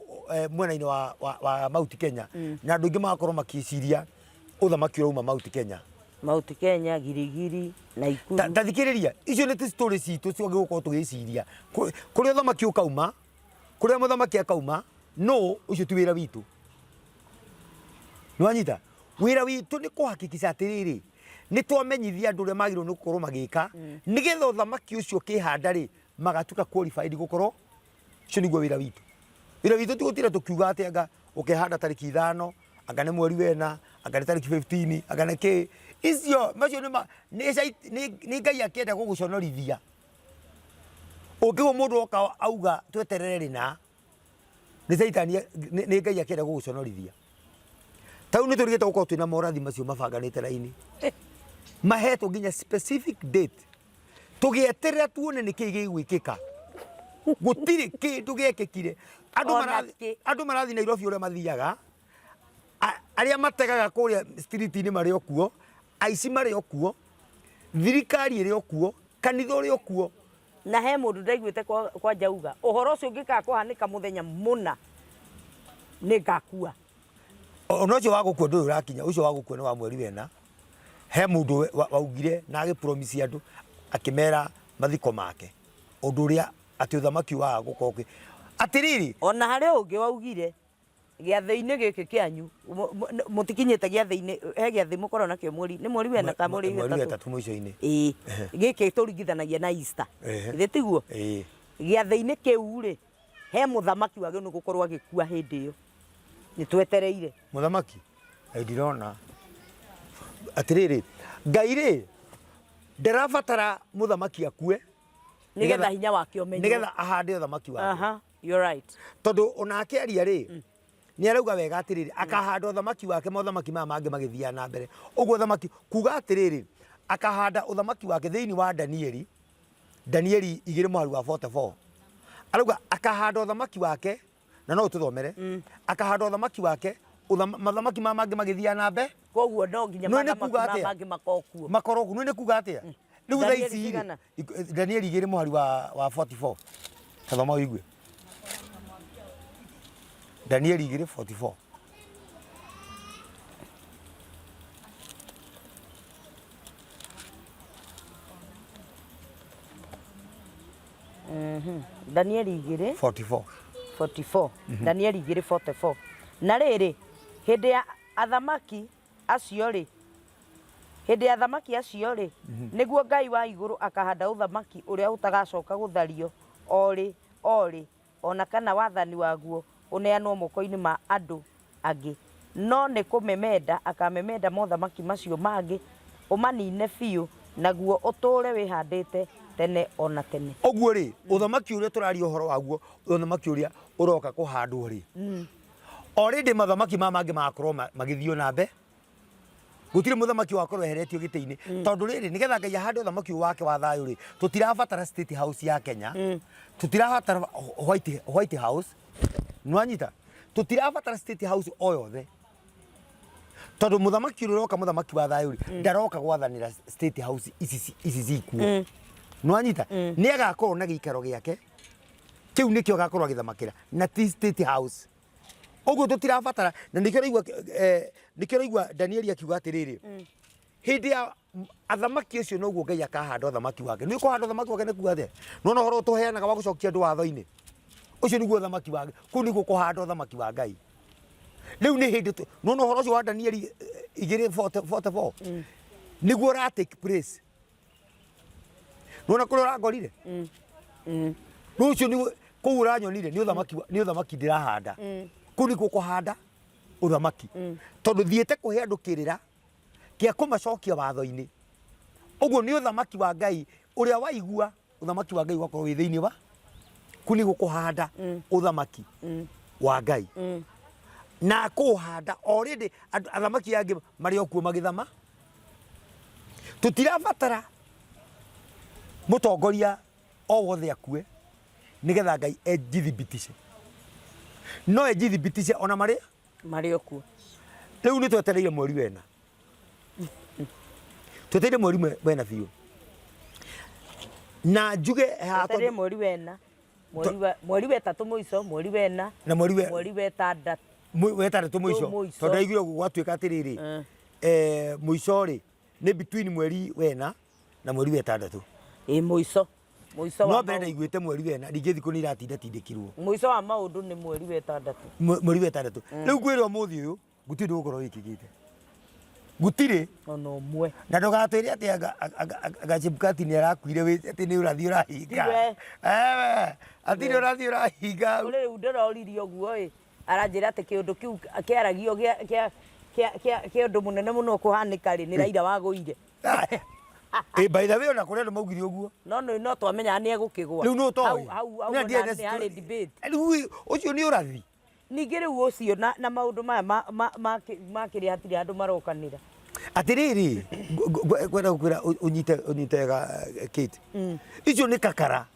mwena-ini wa Mount Kenya na andu ingi magakorwo makiciria uthamaki urauma Mount Kenya girigiri na ikuru tathikiriria icio ni stories citu cio gigukorwo tugiciria kuria uthamaki ukauma kuria muthamaki akauma no ucio ti wira witu nwanyita wira witu ni kuhakikisha atiriri ni twamenyithia andu uria magirwo ni gukorwo magika nigetha uthamaki ucio kihanda ri magatuka qualified gukorwo cio niguo wira witu ti gutira tukiuga ati anga ukihanda tariki 5 anga ni mweri wena anga ni tariki 15 anga ni ki icio macio ni Ngai akienda guguconorithia ukiwa mundu oka auga tweterere rina ni saitani ni Ngai akienda guguconorithia tau ni turigite gukorwo twina morathi macio mabanganite raini mahetwo nginya specific date tugieterera tuone ni kii gigwikika gutiri kindu gekekire andu marathi Nairobi uria mathiaga aria mategaga kuria street-ini mari okuo aici mari okuo thirikari iri okuo kanitha uri okuo na he mundu ndaiguite kwa njauga uhoro ucio ngika kuhanika muthenya muna ni ngakua ono ucio wa gukua ndu urakinya ucio wa gukua ni wa mweri wena he mundu waugire na agipromise andu akimera mathiko make undu uria ati uthamaki wa gukoke atiriri ona hari ungi waugire giathini giki kianyu mutikinyite giathini he giathi mukoro na kio mweri ni mweri wena ka mweri wetatu mwico-ini giki turingithanagia na Easter ithe tiguo giathini kiu ri he muthamaki wage ni gukorwo agikua hindi iyo ni twetereire muthamaki ndirona atiriri Ngai ri ndarabatara muthamaki akue nigetha hinya wake umenye nigetha ahande uthamaki wake you're right tondu ona akiaria ri ni arauga wega atiriri akahanda uthamaki wake mothamaki maya mangi magithia na mbere uguo uthamaki kuga atiriri akahanda uthamaki wake thiini wa Danieli 2:44 arauga akahanda uthamaki wake na no tuthomere akahanda uthamaki wake mathamaki maya mangi magithia na mbere koguo no nginya mathamaki mangi makoroku no ni kuga atia riu tha ici Danieli 2:44 tathoma wigue Daniel 2:44. Daniel 2:44. 44. Daniel 2:44. Na rĩrĩ hĩndĩ ya athamaki acio rĩ nĩguo Ngai wa igũrũ akahanda ũthamaki ũrĩa ũtagacoka gũthario orĩ ona kana wathani waguo ũneanwo moko-inĩ ma andũ angĩ, no nĩ kũmemenda akamemenda mothamaki macio mangĩ ũmanine biũ naguo ũtũũre wĩhandĩte tene ona tene. Ũguo rĩ ũthamaki ũrĩa tũraria ũhoro waguo ũthamaki ũrĩa ũroka kũhandwo rĩ already mathamaki mangĩ makorwo magĩthio na mbe gutire muthamaki wakorwo eheretio gĩtĩ-inĩ tondũ rĩrĩ nĩgetha Ngai ahande ũthamaki wake wa thayũ rĩ tũtirabatara State House ya Kenya, tũtirabatara White House, nwanyita tũtirabatara State House o yothe tondũ muthamaki ũrĩa ũroka muthamaki wa thayũ rĩ ndaroka gwathanĩra State House ici cikuo, nwanyita nĩ agakorwo na gĩikaro gĩake kĩu nĩkĩo agakorwo agĩthamakĩra na ti State House. Ũguo tũtirabatara na nĩkĩo raigua Daniel akiuga atĩrĩrĩ hĩndĩ ya athamaki acio noguo Ngai akahanda ũthamaki wake. Nĩ kũhanda ũthamaki wake nĩ kuuga atĩa? Nona ũhoro tũheanaga wa gũcokia andũ watho-inĩ ũcio nĩguo ũthamaki wake, kũu nĩguo kũhanda ũthamaki wa Ngai. Rĩu nĩ hĩndĩ nona ũhoro ũcio wa Daniel 2:44 nĩguo ũra take place. Nona kũrĩa ũrangorire rĩu ũcio nĩguo kũu ũranyonire nĩ ũthamaki ndĩrahanda. Kũu nĩkuo kũhanda ũthamaki tondũ thiĩte kũhe andũ kĩrĩra kĩa kũmacokia watho-inĩ. Ũguo nĩ ũthamaki wa Ngai ũrĩa waigua ũthamaki wa Ngai wakorwo wĩ thĩinĩ wa kũu nĩguo kũhanda ũthamaki wa Ngai na kũhanda already athamaki angĩ marĩ okuo magĩthama. Tũtirabatara mũtongoria o wothe akue nĩgetha Ngai enjithibitishe, no enjithibitishe ona marĩ okuo. Rĩu nĩ twetereire mweri wena twetereire mweri wena biũ na njuge twetereire mweri wena mweri wetatũ mũico mweri wena na mweri wetandatũ mũico tondũ aiguire gwatuĩka atĩrĩrĩ mũico rĩ nĩ between mweri wena na mweri wetandatũ mũico no mbere ndaiguĩte mweri wena ndingĩthi kũ nĩ iratindatindĩkirwo mũico wa maũndũ nĩ mweri wetandatũ rĩu ngwĩra ũmũthĩ ũyũ gũtirĩ ndũgũkorwo wĩkĩkĩte gũtirĩ ona ũmwe na ndũgatwĩre atĩ Gachibukati nĩ arakuire atĩ nĩ ũrathiĩ ũrahinga atĩ nĩ ũrathiĩ ũrahinga. Rĩu ndĩroririe ũguo ĩ aranjĩra atĩ kĩũndũ kĩu kĩaragio kĩa ũndũ mũnene mũno kũhanĩka rĩ nĩ Raila wagũire. By the way ona kũrĩa andũ maugire ũguo no twamenyaga nĩ egũkĩgwa rĩu nĩ ũtoĩ nĩ harĩ debate rĩu ũcio nĩ ũrathi. Ningĩ rĩu ũcio na maũndũ maya makĩrĩa hatirĩ andũ marokanĩra atĩrĩrĩ kwenda gũkwĩra ũnyite Kate icio nĩ kakara.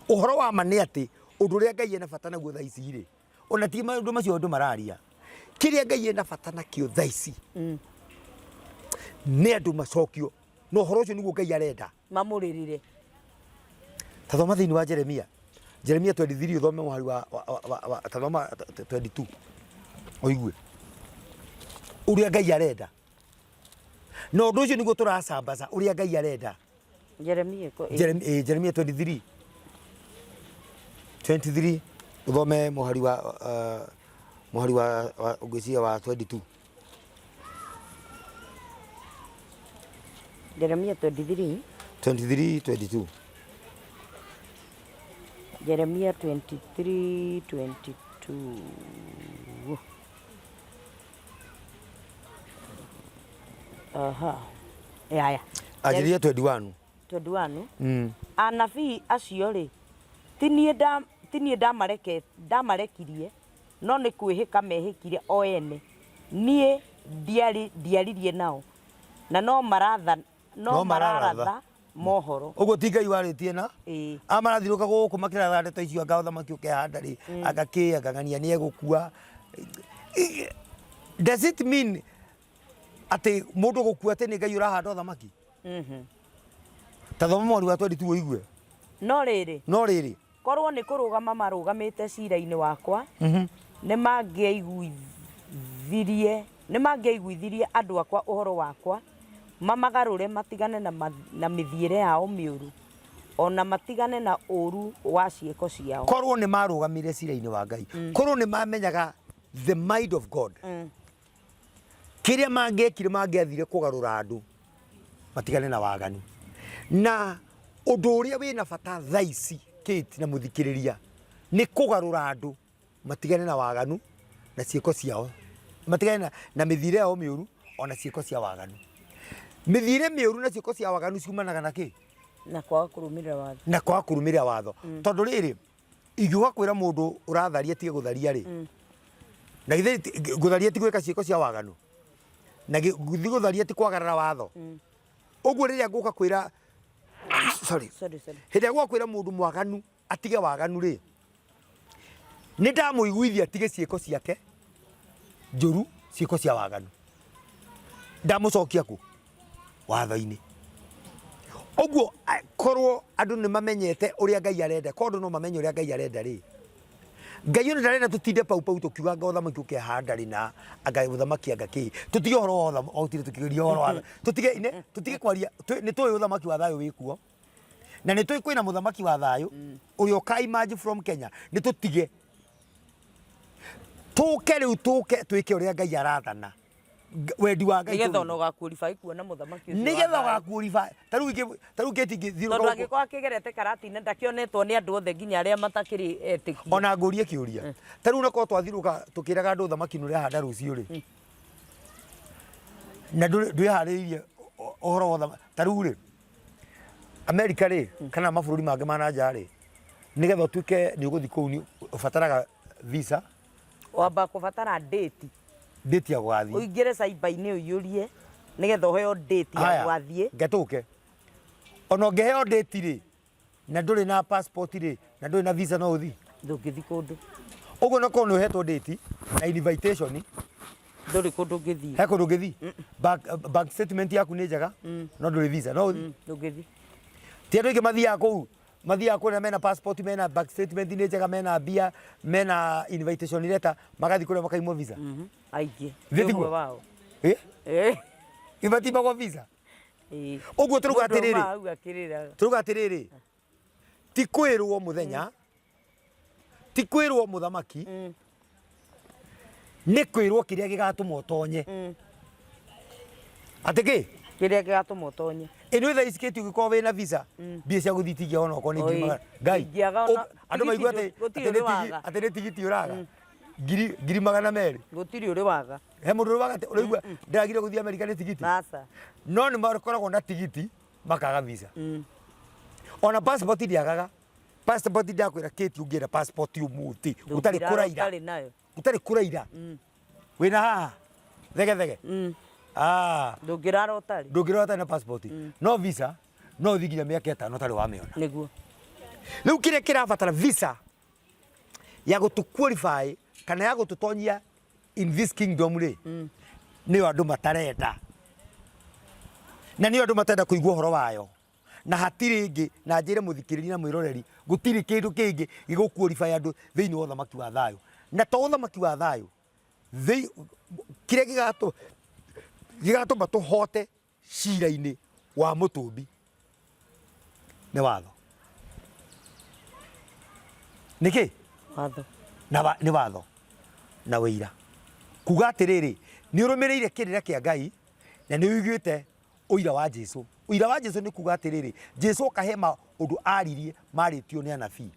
Ũhoro wa ma nĩ atĩ ũndũ ũrĩa Ngai ena bata naguo thaa ici rĩ ona ti maũndũ macio andũ mararia, kĩrĩa Ngai ena bata nakĩo thaa ici nĩ andũ macokio na ũhoro ũcio nĩguo Ngai arenda mamũrĩrĩre. Ta thoma thĩinĩ wa Jeremia 23 ũthome mũhari wa tathoma 22 ũigue ũrĩa Ngai arenda na ũndũ ũcio nĩguo tũracambaca ũrĩa Ngai arenda. Jeremia 23 ũthome mũhari wa ũgĩcia wa 22. Jeremia 22. Jeremia 23:22. Aha. Ya. Ajiria 21. Anabii acio rĩ ti niĩ ndamarekirie no nĩ kwĩhĩka mehĩkire o ene niĩ ndiaririe nao na no mararatha mohoro. Ũguo ti Ngai warĩtie na amarathiũrũka gũkũ makĩratha ndeto icio anga ũthamaki ũkĩhanda rĩ akang'ania nĩ egũkua. Does it mean atĩ mũndũ gũkua atĩ nĩ Ngai ũrahanda ũthamaki? Ta thoma mweri wa 22 ũigue. No rĩrĩ korwo nĩ kũrũgama marũgamĩte cira-inĩ wakwa nĩ mangĩaiguithirie andũ akwa ũhoro wakwa mamagarũre matigane na mĩthiĩre yao mĩũru ona matigane na ũru wa ciĩko ciao. Korwo nĩ marũgamire cira-inĩ wa Ngai, korwo nĩ mamenyaga the mind of God, kĩrĩa mangĩekire mangĩathire kũgarũra andũ matigane na waganu. Na ũndũ ũrĩa wĩna bata thaa ici Kate na mũthikĩrĩria nĩ kũgarũra andũ matigane na waganu na ciĩko ciao, matigane na mĩthiĩre yao mĩũru ona ciĩko cia waganu. Mĩthiĩre mĩũru na ciĩko cia waganu ciumanaga na kĩ? Na kwaga kũrũmĩrĩra watho. Na kwaga kũrũmĩrĩra watho. Tondũ rĩrĩ, ingiuga kwĩra mũndũ ũratharia tige gũtharia rĩ, na githĩ gũtharia ti gwĩka ciĩko cia waganu, na githĩ gũtharia ti kwagarara watho. Ũguo rĩrĩa ngũka kwĩra hĩndĩ ĩrĩa ngũka kwĩra mũndũ mwaganu atige waganu rĩ, nĩ ndamũiguithia atige ciĩko ciake njũru, ciĩko cia waganu. Ndamũcokia kũ? Watho-inĩ. Ũguo korwo andũ nĩ mamenyete ũrĩa Ngai arenda, korwo no mamenye ũrĩa Ngai arenda rĩ, Ngai ona ndarenda tũtinde pau tũkiuga ũthamaki ũkehanda rĩ na anga ũthamaki anga kĩ. Tũtige ũhoro wa ũthamaki, tũkĩgeria ũhoro wa tũtige kwaria, nĩ tũĩ ũthamaki wa thayũ wĩkuo na nĩ tũĩ kwĩna mũthamaki wa thayũ ũrĩa ũka-emerge from Kenya. Nĩ tũtige tũke rĩu twĩke ũrĩa Ngai arathana, wendi wa Ngai. Nĩgetha ona ũgakuorify kuona mũthamaki ũcio. Nĩgetha ũgakuorify. Ta rĩu Kate tondũ angĩkorwo akĩgerete karati-inĩ ndakĩonetwo nĩ andũ othe nginya arĩa matakĩrĩ etĩkia. Ona ngũrie kĩũria, ta rĩu nakorwo twathiũrũka tũkĩraga andũ ũthamaki nĩ ũrehanda rũciũ rĩ, na ndwĩharĩirie ũhoro wa ũthamaki. Ta rĩu rĩ, Amerika rĩ kana mabũrũri mangĩ ma nanja rĩ, nĩgetha ũtuĩke nĩ ũgũthiĩ kũu ũbataraga visa, wamba kũbatara date ya gũgathiĩ. Ũingĩre cyber-inĩ ũiyũrie nĩgetha ũheo date ya gũgathiĩ. Ngetũke ona ũngĩheo date rĩ na ndũrĩ na passport rĩ na ndũrĩ na visa no ũthiĩ? Ndũngĩthiĩ kũndũ. Ũguo no korwo nĩ ũhetwo date na invitation, ndũrĩ kũndũ ũngĩthiĩ. He kũndũ ũngĩthiĩ? Bank statement yaku nĩ njega no ndũrĩ visa no ũthiĩ? Ndũngĩthiĩ. Ti andũ aingĩ mathiaga kũu na mena passport, mena bank statement nĩ njega, mena mbia, mena invitation letter, magathiĩ kũrĩa makaimwo visa. Aingĩ. Ũmwe wao. Ibatimagwo visa. Ũguo tũruga atĩrĩrĩ, ti kwĩrwo mũthenya, ti kwĩrwo mũthamaki, nĩ kwĩrwo kĩrĩa gĩgatũma ũtonye. Atĩ kĩ? Kĩrĩa gĩgatũma ũtonye. Ĩno thaa ici Kate ũngĩkorwo wĩna visa, mbia cia gũthiĩ itingĩona okorwo nĩ ngiri magana. Ngai, andũ maigua atĩ nĩ tigiti ũraga ngiri magana merĩ. Gũtirĩ ũrĩ waga. He mũndũ ũrĩ waga, ũraigua ndagire gũthiĩ Amerika nĩ tigiti? No nĩ makoragwo na tigiti makaga visa. Ona passport ndiagaga. Passport ndakwĩra Kate ũngĩenda passport ũmũthĩ ũtarĩ kũraira wĩna haha thege ndũngĩrara ũtarĩ na passport. No visa no ũthiĩ nginya mĩaka ĩtano ũtarĩ wamĩona. Nĩguo Rĩu kĩrĩa kĩrabatara visa ya gũtũ qualify kana ya gũtũtonyia in this kingdom rĩ, nĩyo andũ matarenda, na nĩyo andũ matenda kũigua ũhoro wayo, na hatirĩ ĩngĩ. Na njĩre mũthikĩrĩria na mwĩroreri, gũtirĩ kĩndũ kĩngĩ gĩgũqualify andũ thĩinĩ wa ũthamaki wa thayũ. Na to ũthamaki wa thayũ, kĩrĩa gĩgatũma tũhote cira-inĩ wa mũtũmbi nĩ watho. Nĩkĩ? Watho. Nĩ watho na wĩira. Kuga atĩrĩrĩ, nĩ ũrũmĩrĩire kĩrĩra kĩa Ngai na nĩ ũiguĩte ũira wa Jesũ. Ũira wa Jesũ nĩ kuga atĩrĩrĩ, Jesũ akahe maũndũ aririe marĩtio nĩ anabii.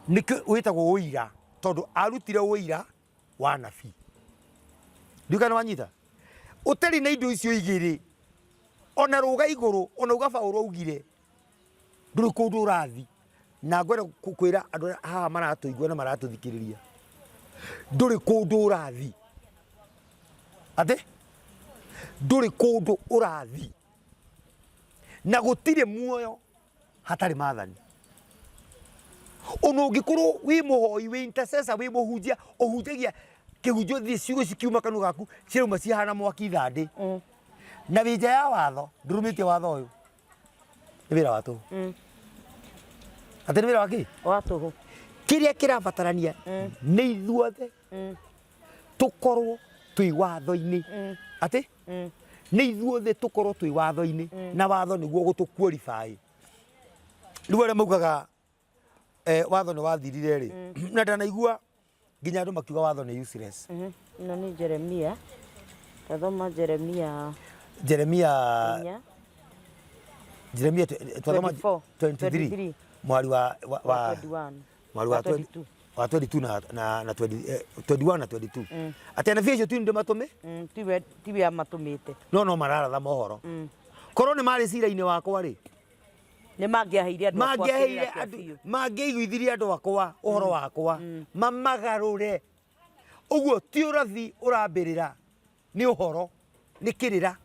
Nĩkĩo wĩtagwo ũira, tondũ arutire ũira wa anabii. Nduĩka nĩ wanyita? Ũtarĩ na indo icio igĩrĩ, ona rũga igũrũ, ona uga Paũlũ augire ndũrĩ kũndũ ũrathiĩ. Na ngwenda kwĩra andũ haha maratũigua na maratũthikĩrĩria, ndũrĩ kũndũ ũrathiĩ. Atĩ ndũrĩ kũndũ ũrathiĩ, na gũtirĩ muoyo hatarĩ maathani. Ona ũngĩkorwo wĩ mũhoi, wĩ intercessor, wĩ mũhunjia, ũhunjagia kĩhunjio thĩ ciugo cikiuma kanua gaku cirauma cihana mwaki thandĩ, na wĩ nja ya watho, ndũrũmĩtie watho ũyũ, nĩ wĩra wa tũhũ. Atĩ nĩ wĩra wa kĩ? Wa tũhũ. kiria kirabatarania ni ithuothe tukorwo twi watho-ini ati ni ithuothe tukorwo twi watho-ini na watho niguo gutuqualify riu aria maugaga watho ni wathirire ri na ndanaigua nginya andu makiuga watho ni useless no ni Jeremia tathoma Jeremia 23 mwari wa 22 na 21 na 22 ati na viejo tu ndio matume tiwe amatumite no mararatha mohoro korwo ni mari cira-ini wakwa ri ni mangiaheire andu mangiiguithirie andu akwa uhoro wakwa mamagarure uguo ti urathi urambirira ni uhoro ni kirira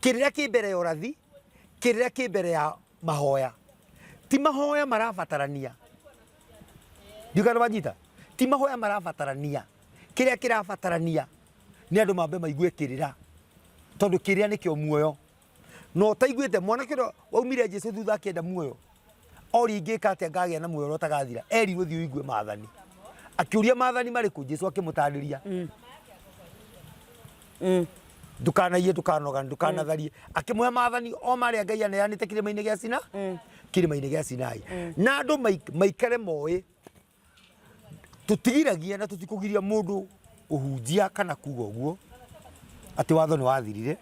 ki mbere ya urathi kirira ki mbere ya mahoya ti mahoya marabatarania ndikana banyita ti mahoya marabatarania kiria kirabatarania ni andu mambe maigue kirira tondu kirira ni kio muoyo no taiguite mwana kiro waumire Jesu thutha akienda muoyo ori ingika atia ngagia na muoyo rotagathira eri guthii igue maathani akiuria maathani mariku Jesu akimutariria ndukanaie ndukanoga ndukanatharie akimuhe maathani o maria Ngai aneanite kirima-ini gia Sina kirima-ini gia Sinai na andu maikare moe tutigiragia na tutikugiria mundu uhunjia kana kuga uguo ati watho ni wathirire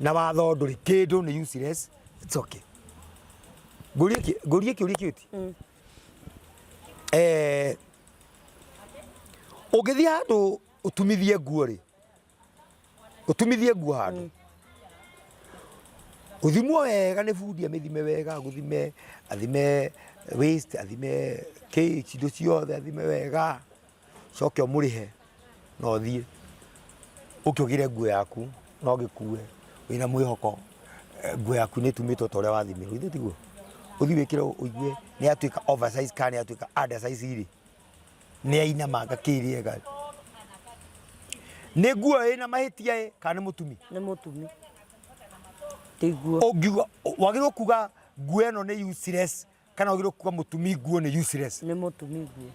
na watho nduri kindu ni useless it's okay gurie kiuria kiuti ugithia handu utumithie nguo ri utumithie nguo handu uthimwo wega ni bundi amithime wega guthime athime waist athime indo ciothe athime wega coke umurihe no thie ukiugire nguo yaku no gikue wina mwihoko nguo yaku ni tumitwo ta uria wathimirwo ithu tiguo uthi wikire uigue ni atuika oversize kana atuika undersize iri ni aina manga kiriega ni nguo ina mahitia kana mutumi ni mutumi tiguo ogiwa wagirwo kuga nguo eno ni useless kana wagirwo kuga mutumi nguo ni useless ni mutumi nguo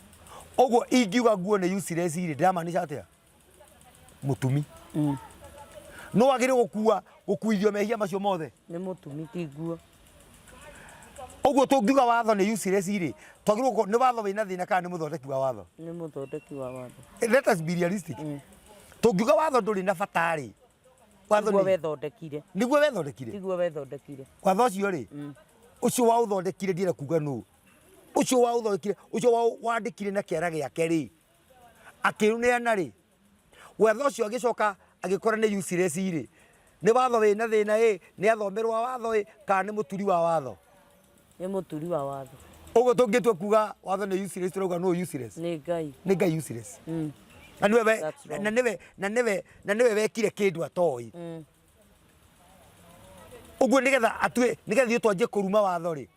oguo ingiuga nguo ni useless iri ndamaanisha atia mutumi no wagirwo gukuithio mehia macio mothe ni mutumi tiguo oguo tungiuga watho ni useless iri twagirwo ni watho wina thina kana ni muthondeki wa watho ni muthondeki wa watho let us be realistic tungiuga watho nduri na fatari watho ni wethondekire niguo wethondekire tiguo wethondekire watho ucio ri ucio wa uthondekire ndire kuga nu ucio wa uthondekire ucio wa wandikire na kiara giake ri akiruneana ri watho ucio agicoka agikora ni useless iri ni watho wina thina ni athomerwa watho kana ni muturi wa watho ni muturi wa watho uguo tungitwa kuga watho ni useless turuga no useless ni ngai useless na niwe wekire kindu atoi uguo nigetha atue nigetha twanjie kuruma watho ri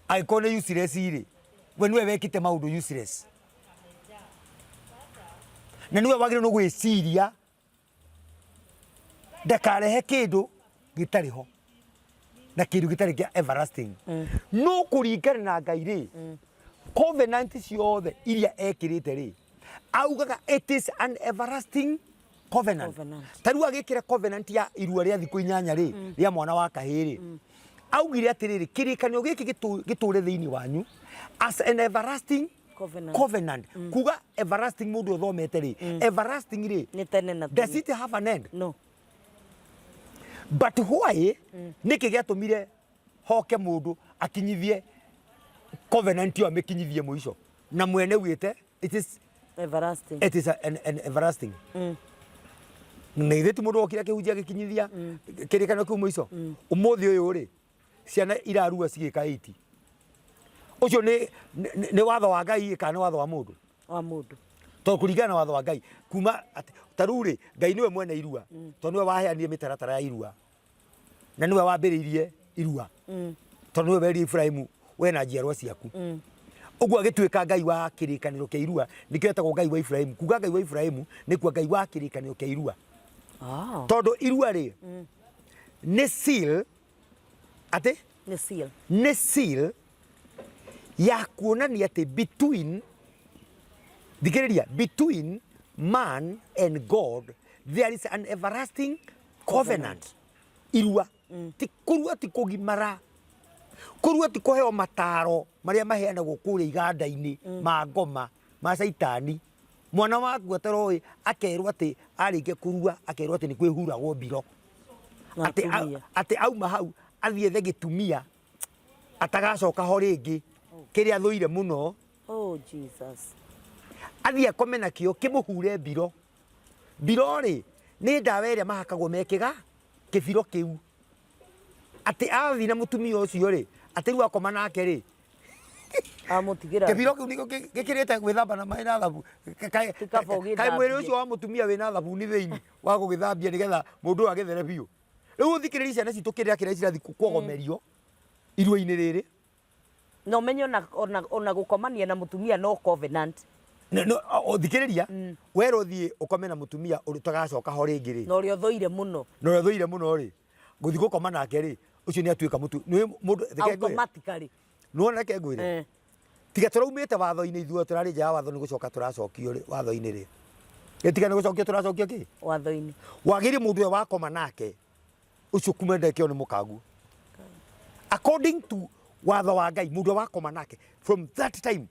aiko ni useless iri we niwe wekite maundu useless na niwe wagire no gwiciria ndakarehe kindu gitariho na kindu gitari kia everlasting no kuringana na Ngai ri covenant ciothe iria ekirite ri augaga it is an everlasting covenant taru agikira covenant ya irua ria thiku 8 ri ria mwana wa kahiri augire atiriri kirikanio giki giture thiini wanyu as an everlasting covenant kuga everlasting mundu uthomete ri everlasting ri ni tene na does it have an end no but why niki giatumire hoke mundu akinyithie covenant yo amikinyithie muico na mwene wite it is everlasting an everlasting ni thitu mundu okira kihunjia gikinyithia kirikano ku muico umuthi uyu ri ciana irarua cigika 80 ucio ni watho wa Ngai kana watho wa mundu to kuringana watho wa Ngai kuma taruri Ngai niwe mwene irua to niwe waheanire mitaratara ya irua na niwe wambiriirie irua to niwe weri Ibrahimu we na njiarwa ciaku uguo agituika Ngai wa kirikaniro kia irua nikio etagwo Ngai wa Ibrahimu kuga Ngai wa Ibrahimu nikuo Ngai wa kirikaniro kia irua tondu irua ri ni seal ate ni seal ya kuonania ati between man and God there is an everlasting covenant. Irua ti kurua ti kugimara, kurua ti kuheo mataro maria maheanagwo kuria iganda-ini ma ngoma ma saitani. Mwana waku ataroi akerwo ati arike kurua akerwo ati ni kwihuragwo mbiro ati auma hau athie the gitumia atagacoka ho ringi kiria thuire muno. Oh Jesus. Athie akome nakio kimuhure mbiro. Mbiro ri ni ndawa iria mahakagwo mekiga kibiro kiu. Ati athi na mutumia ucio ri ati riu akoma nake ri amutigira kibiro kiu niko gikirite gwithamba na mai na thabu kai mwiri ucio wa mutumia wina thabu ni thiini wa gugithambia nigetha mundu agithere biu. Riu uthikiririe ciana citu kiria cirathi kuogomerio irua-ini riri. No menyo ona gukomania na mutumia no covenant. No uthikiriria wero thie ukome na mutumia utagacoka ho ringi ri no rio thoire muno ri guthi gukoma nake ri ucio ni atuika mutu ni mundu automatically no reke ngwire tiga turaumite watho-ini ithuo turari nja watho ni gucoka turacokio ri watho-ini ri getiga ni gucokio turacokio ki watho-ini wagiri mundu wa koma nake ucio kumendekio ni mukagu according to watho wa Ngai mundu wa koma nake from that time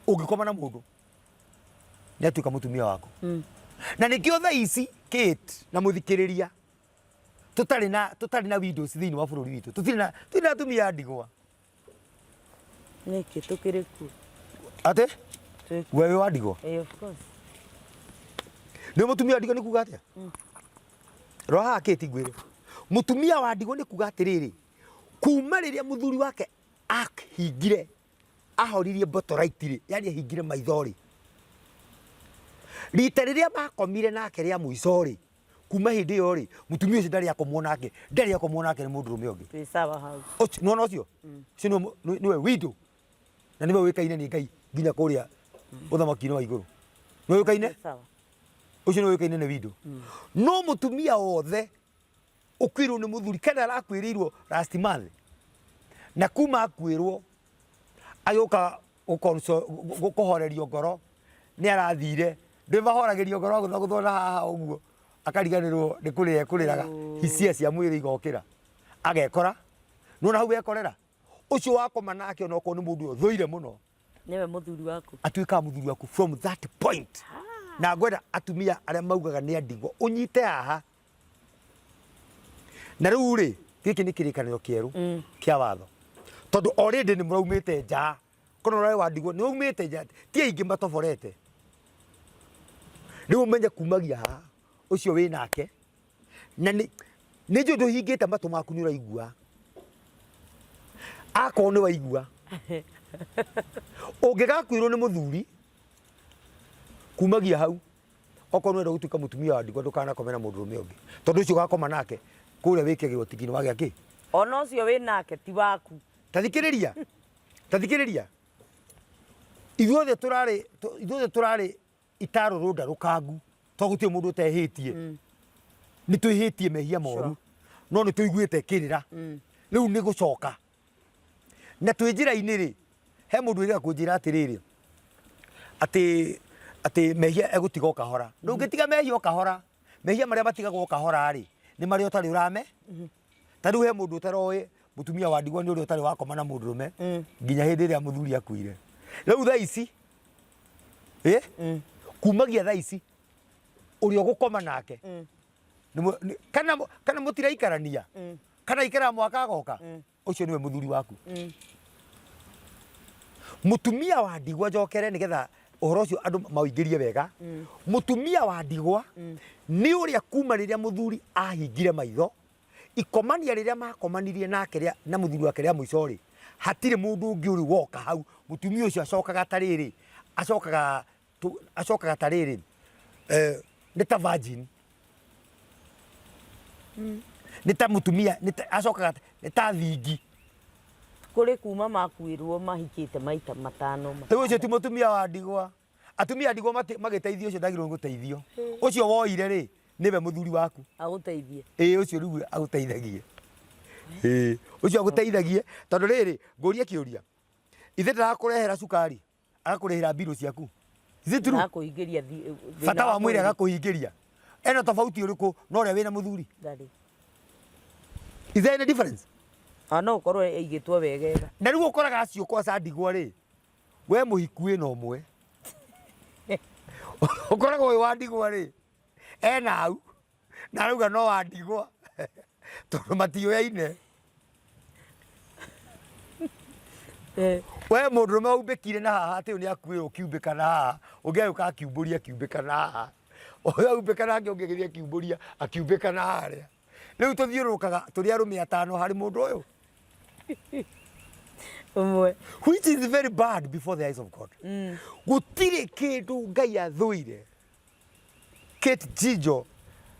ugikoma na mundu ni atuika mutumia wako. Na nikio tha ici Kate na muthikiriria tutari na windows thiini wa bururi witu tutina tumia ndigwa niki tukiriku ate wewe wa ndigwa of course ni mutumia ndigwa ni kuga atia roha Kate gwire mutumia wa ndigwa ni kuga atiriri kuma riria muthuri wake ahingire ahoririe botoraitiri yani ahingire maithori rita riria makomire nake ria muicori kuma hindi yo ri mutumia ucio ndari akomwona nake ni mundu rume ungi twisawa hau no ucio sino niwe windo na niwe wikaine ni Ngai nginya kuria uthamaki wa iguru niwe wikaine ucio niwe wikaine ni windo no mutumia wothe ukwirwo ni muthuri kana arakwiriirwo last month na kuma akwirwo ayoka gukohorerio ngoro ni arathire ndivahoragirio ngoro guthona haha uguo akariganirwo ni kuriraga hisia cia mwiri igokira agekora nona hau ekorera ucio wakoma nake onoko ni mundu thoire muno niwe muthuri waku atuika muthuri waku from that point. Na ngwenda atumia aria maugaga ni andigwo unyite haha na riu ri giki ni kirikaniro kieru kia watho tondu already ni muraumite nja kono rai wa ndigwo ni umite nja ti aingi matoborete riu umenye kumagia haha ucio wi nake na ni njundu hingite matu maku ni uraigua ako ni waigua ungigakwirwo ni muthuri kumagia hau okorwo wenda gutuika mutumia wa ndigwa ndukana komena mundu rume ungi tondu ucio gakoma nake kuria wikagirwo tigini wa giaki ona ucio wi nake ti waku tathikiriria ithuothe turari itaro runda rukangu togutie mundu utehitie ni twihitie mehia moru no ni tuiguite kirira riu ni gucoka na twi njira-ini ri he mundu ira kunjira atiriri ati mehia egutiga kahora ndungitiga mehia kahora mehia maria matigagwo kahora ri ni maria utari urame tariu he mundu utaroi mutumia wa ndigwa ni uri utari wakoma na mundu rume nginya hindi ria muthuri akuire riu tha ici kumagia tha ici uri ogukoma nake kana mutiraikarania kana ikara mwaka agoka ucio niwe muthuri waku mutumia wa ndigwa njokere nigetha uhoro ucio andu mawingirie wega mutumia wa ndigwa ni uria kuma riria muthuri ahingire maitho ikomania riria makomanirie nake na muthuri wake ria muico ri hatire mundu ungi uri woka hau mutumia ucio acokaga tariri acokaga tariri ni ta virgin ni ta mutumia acokaga ni ta thingi kuri kuma makwirwo mahikite maita matano ucio ti mutumia wa ndigwa atumia ndigwa magiteithio ucio ndagirwo guteithio ucio woire ri niwe muthuri waku aguteithie ucio riu aguteithagie ucio aguteithagie tondu riri nguria kiuria ithe ndakurehera cukari agakurehera mbirũ ciaku ithe true akuingiria bata wa mwĩrĩ agakuhingiria ena tofauti ũrĩkũ na ũrĩa wĩna mũthuri is there any difference no ũkorwo ĩigĩtwo wegega na rĩu ũkoraga acio kwaca ndigwa rĩ we mũhiku wĩna ũmwe ũkoraga ũyũ wa ndigwa rĩ ena hau na arauga no wa ndigwa tondũ matioyaine we mũndũrũme aumbĩkire na haha atĩ nĩ akuĩrwo kiumbĩka na haha ũngĩ agĩũka akiumbũria akiumbĩka na haha ũyũ aumbĩka nake ũngĩ agĩthiĩ akiumbũria akiumbĩka na harĩa rĩu tũthiũrũrũkaga tũrĩ arũme atano harĩ mũndũ ũyũ ũmwe which is very bad before the eyes of God gũtirĩ kĩndũ Ngai athũire Kate Jijo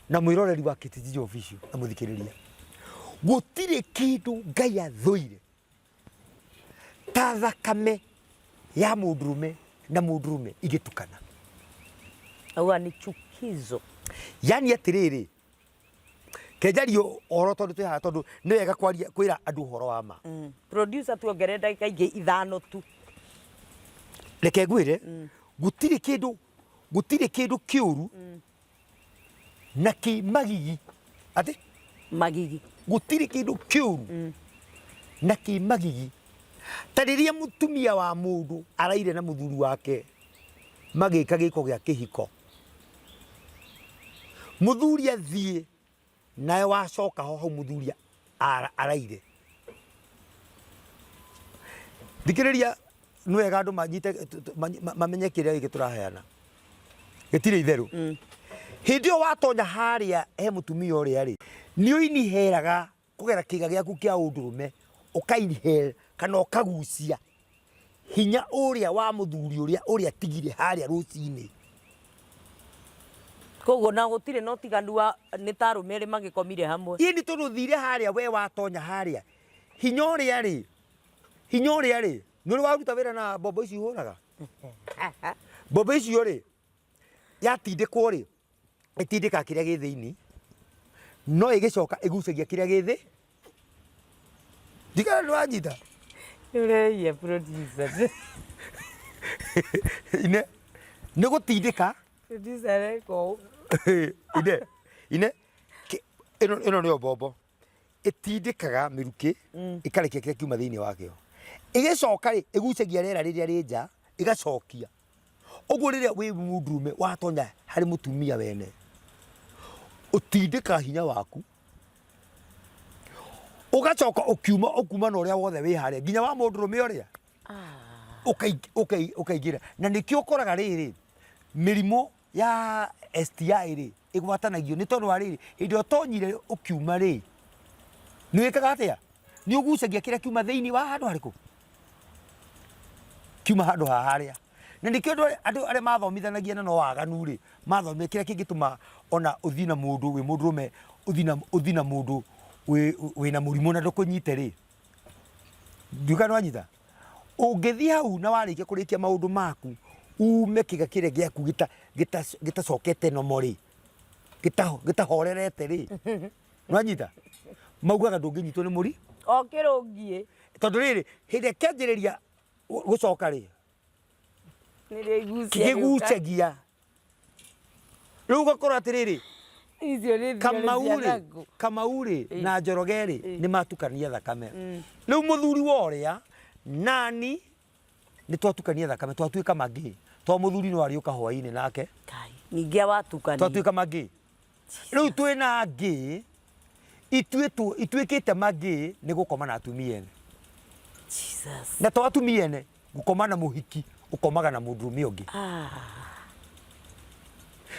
na mwĩroreri wa Kate Jijo official na mũthikĩrĩria gũtirĩ kĩndũ Ngai athũire ta thakame ya mũndũrũme na mũndũrũme igĩtukana auga ni chukizo yani atĩrĩrĩ kenjario ũhoro tondũ twĩ haha tondũ nĩ wega kwĩra andũ ũhoro wa ma producer tuongere ndagĩka ingĩ ithano tu reke ngwĩre gũtirĩ kĩndũ kĩũru na kĩmagigi atĩ magigi gũtirĩ kĩndũ kĩũru na kĩmagigi ta rĩrĩa mũtumia wa mũndũ araire na mũthuri wake magĩka gĩko gĩa kĩhiko mũthuri athiĩ nawe wacoka ho hau mũthuri araire thikĩrĩria nĩ wega andũ manyite mamenye kĩrĩa gĩkĩ tũraheana gĩtirĩ itherũ hĩndĩ ĩyo watonya harĩa he mũtumia ũrĩa rĩ nĩ ũiniheraga kũgera kĩga gĩaku kĩa ũndũrũme ũkainihera kana ũkagucia hinya ũrĩa wa mũthuri ũrĩa tigire harĩa rũcinĩ koguo na gũtirĩ na ũtiganu wa nĩ ta arũme erĩ magĩkomire hamwe ĩĩ nĩ tondũ thire harĩa we watonya harĩa hinya ũrĩa rĩ nĩ ũrĩ waruta wĩra na mbombo ici ihũraga mbombo icio rĩ yatindĩkwo rĩ ĩtindĩkaga kĩrĩa gĩ thĩinĩ no ĩgĩcoka ĩgucagia kĩrĩa gĩ thĩ ndigana nĩ wanyita ũreia producer ine nĩ gũtindĩka producer reko ine ĩno nĩyo mbombo ĩtindĩkaga mĩrukĩ ĩkarekia kĩrĩa kiuma thĩinĩ wakĩo ĩgĩcoka rĩ ĩgucagia rĩera rĩrĩa rĩ nja ĩgacokia ũguo rĩrĩa wĩ mũndũrũme watonya harĩ mũtumia wene ũtindĩka hinya waku ũgacoka ũkiuma na ũrĩa wothe wĩ harĩa nginya wa mũndũrũme ũrĩa ũkaingĩra na nĩkĩo ũkoraga rĩrĩ mĩrimũ ya STI rĩ ĩgwatanagio nĩ tondũ wa rĩrĩ hĩndĩ ũtonyire ũkiuma rĩ nĩ wĩkaga atĩa nĩ ũgucagia kĩrĩa kiuma thĩinĩ wa handũ harĩkũ kiuma handũ haha harĩa na nĩkĩo andũ arĩa mathomithanagia na no waganu rĩ mathomithia kĩrĩa kĩngĩtũma ona ũthiĩ na mũndũ wĩ mũndũrũme ũthiĩ na mũndũ wĩna mũrimũ na ndũkũnyite rĩ nduĩka nĩ wanyita ũngĩthiĩ hau na warĩkia kũrĩkia maũndũ maku ume kĩga kĩrĩa gĩaku gĩtacokete nomo rĩ gĩtahorerete rĩ nĩ wanyita maugaga ndũngĩnyitwo nĩ mũri okĩrũngiĩ tondũ rĩrĩ hĩndĩ kĩanjĩrĩria gũcoka rĩ kĩgucagia rĩu ũgakorwo atĩrĩrĩ Kamau rĩ na Njoroge rĩ nĩ matukania thakame rĩu mũthuri wa ũrĩa nani nĩ twatukania thakame twatuĩka mangĩ to mũthuri no arĩũka hwainĩ nake ningĩ watukania twatuĩka mangĩ rĩu twĩna ngĩ ituĩkĩte mangĩ nĩ gũkoma na atumia ene na to atumia ene gũkoma na mũhiki ũkomaga na mũndũrũme ũngĩ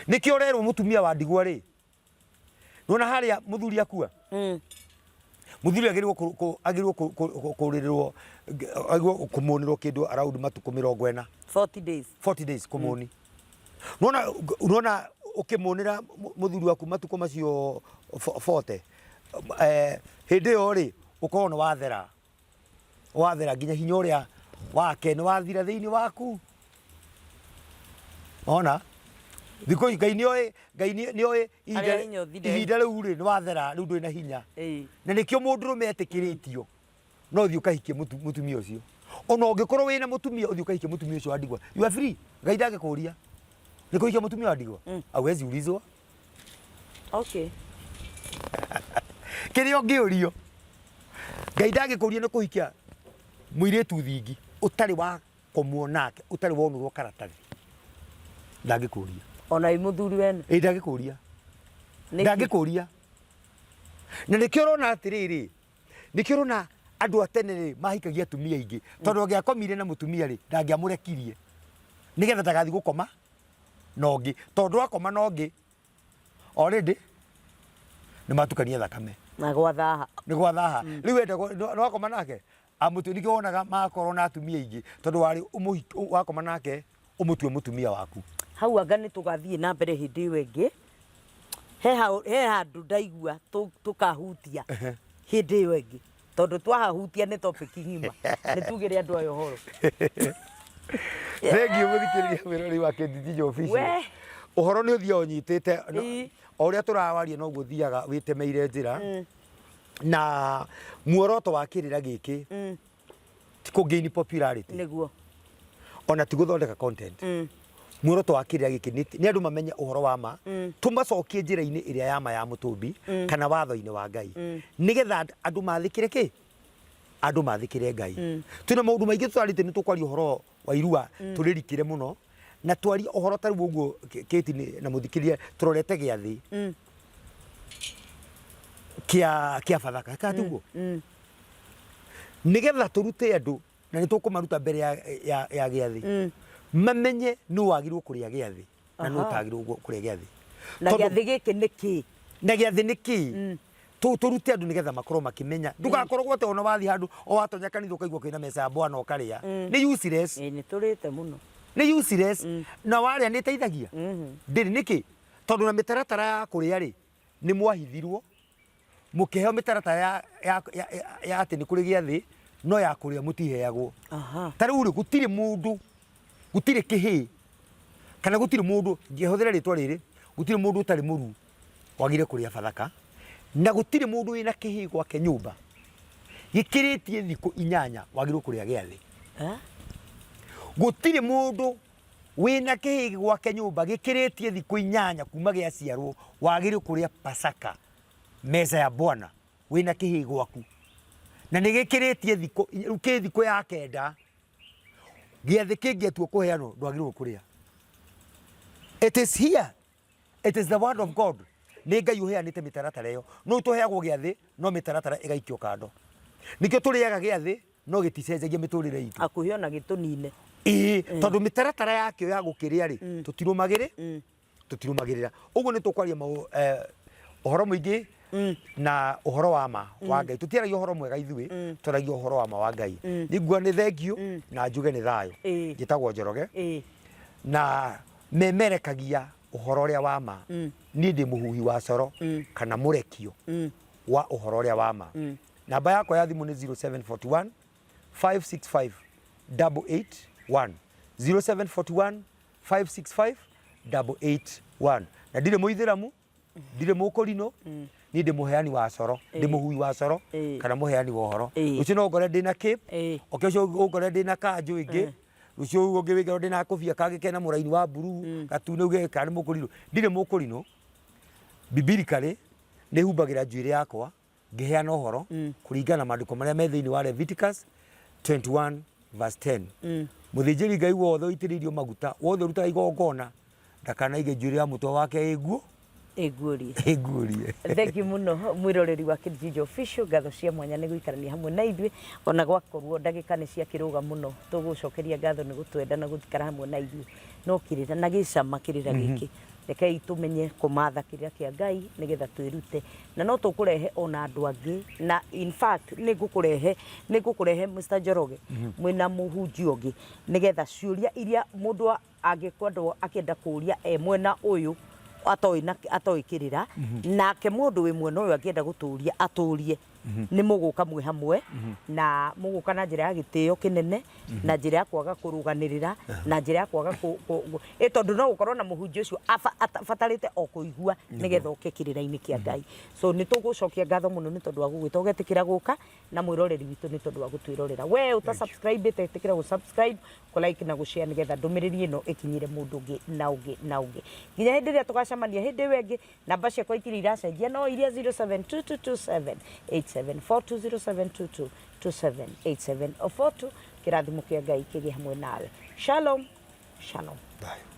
nĩkĩo ũrerwo mũtumia wa ndigwa rĩ nona harĩa mũthuri akua mũthuri agĩrĩirwo kũrĩrĩrwo kũmũnĩrwo kĩndũ around matukũ 40 40 days kũmũni nona ũkĩmũnĩra mũthuri waku matukũ macio 40 hĩndĩ ĩyo rĩ ũkorwo nĩ wathera nginya hinya ũrĩa wake nĩ wathira thĩinĩ waku ona thikũ Ngai nĩoĩ ihinda rĩu rĩ nĩ wathera rĩu ndũrĩ na hinya na nĩkĩo mũndũrũme etĩkĩrĩtio no ũthiĩ ũkahikia mũtumia ũcio ona ungikorwo wina mutumia uthi ukaikia mutumia ucio wa ndigwa you are free Ngai ndangikuria ni kuikia mutumia wa ndigwa hawezi ulizwa okay kirio ngiurio Ngai ndangikuria ni kuikia muiretu thingi utari wa komuonake utari wonurwo karatari ndangikuria ona imuthuri wene ndangikuria ndangikuria na nikio urona atiriri nikio urona andu atene mahikagia atumia ingi tondu angiakomire na mutumia ri ndangiamurekirie nigetha ndagathi gukoma nongi tondu akoma nongi already ni matukania thakame na gwathaha ni gwathaha riu ende no akoma nake amutu nikio wonaga makorwo na atumia ingi tondu wari wakoma nake umutue mutumia waku hau anga ni tugathie na mbere hindi iyo ingi he handu ndaigua tukahutia hindi iyo ingi tondu twahahutia ni topic ngima ni tugire andu ayo horo thank you muthikiriria wirori wa Kate Jijo official uhoro ni uthia unyitite o uria turawaria no guthiaga witemeire njira na muoroto wa kirira giki ti ku gain popularity niguo ona ti guthondeka content muoroto wa kirira giki ni andu mamenye uhoro wa ma tumacokie njira-ini iria ya ma ya mutumbi kana watho-ini wa Ngai nigetha andu mathikire ki andu mathikire Ngai tuna maundu maingi twarite ni tukwaria uhoro wa irua turirikire muno na twari uhoro tari uguo Kate na muthikirie turorete giathi kia bathaka katuguo nigetha turute andu na ni tukumaruta mbere ya giathi mamenye no wagirwo kuria giathi na no tagirwo kuria giathi na giathi giki niki na giathi niki turute andu nigetha makorwo makimenya ndugakorwo gwote ona wathi handu o watonya kanitha ukaigwa kwina mesa ya bwana ukaria ni useless ni turite muno ni useless na waria ni teithagia ndiri niki tondu na mitaratara ya kuria ri ni mwahithirwo mukiheo mitaratara ya ati ni kuri giathi no ya kuria mutiheagwo tari uri gutire mundu gutire kihi kana gutire mundu ngihuthira ritwa riri gutire mundu utari muru wagire kuria bathaka na gutire mundu wina kihi gwake nyumba gikiritie thiku 8 wagire kuria giathi gutire mundu wina kihi gwake nyumba gikiritie thiku 8 kuma giaciarwo wagire kuria pasaka meza ya bwana wina kihi gwaku na nigikiritie thiku ruki thiku ya kenda giathi kingi tu kuheano ndwagirwo kuria it is here it is the word of God ni Ngai uheanite mitaratara iyo no tuheagwo giathi no mitaratara igaikio kando nikio turiaga giathi no giticenjagia miturire itu akuhiona gitunine tondu mitaratara yakio ya gukiria ri tutirumagirira uguo ni tukwaria uhoro muingi na uhoro wa ma wa Ngai tutiaragia uhoro mwega ithui turagia uhoro wa ma wa Ngai nigua ni thengio na njuge ni thayo gitagwo Njoroge na memerekagia uhoro uria wa ma ni ndi muhuhi wa coro kana murekio wa uhoro uria wa ma namba yako ya thimu ni 0741 565 881 0741 565 881 na ndire muithiramu ndire mukorino ni ndi muheani wa coro ndi muhui wa coro kana muheani wa uhoro ucio no ngore ndina Cape okecio ngore ndina kanju ingi ucio ungi wigero ndina kofia kage kena muraini wa buru gatune uge kana mukorino ndire mukorino bibirikali ni humbagira njuire yakwa ngiheana uhoro kuringana maandiko maria me thiini wa Leviticus 21 verse 10 muthinjiri Ngai wothe itiririo maguta wothe ruta igongona ndakana ige njuire ya mutwe wake iguo igurie thank you muno mwiroreri wa Kate Jijo official ngatho cia mwanya ni guikarania hamwe na ithuĩ ona gwakorwo ndagika ni cia kiruga muno tugucokeria ngatho ni gutwenda na gutikara hamwe na ithuĩ no kirira na gicama kirira giki rekei tumenye kumatha kirira kia Ngai nigetha twirute na no tukurehe ona andu angi na in fact ni ngukurehe Mr. Njoroge mwina muhunji ungi nigetha ciuria iria mundu angikwendwo akienda kuria mwena uyu atoi kirira nake mundu wi mwena uyu akienda guturia aturie nĩ mũgũka mwĩ hamwe na mũgũka na njĩra ya gĩtĩo kĩnene na njĩra ya kwaga kũrũganĩrĩra na njĩra ya kwaga tondũ no gũkorwo na mũhunjia ũcio abatarĩte o kũigua nĩgetha oke kĩrĩra-inĩ kĩa Ngai. So nĩ tũgũcokia ngatho mũno nĩ tondũ wa gũgwĩta ũgetĩkĩra gũka na mwĩroreri witũ nĩ tondũ wa gũtwĩrorera. We ũta-subscribe ĩtĩkĩra gũ-subscribe, kũ-like na gũ-share nĩgetha ndũmĩrĩri ĩno ĩkinyĩre mũndũ ũngĩ na ũngĩ na ũngĩ. Nginya hĩndĩ ĩrĩa tũgacemania hĩndĩ ĩyo ĩngĩ, namba ciakwa itirĩ iracenjia no iria 0722278742 0722278742. Kĩrathimo kĩa Ngai kĩgĩe hamwe nawe. Shalom. Shalom. Bye.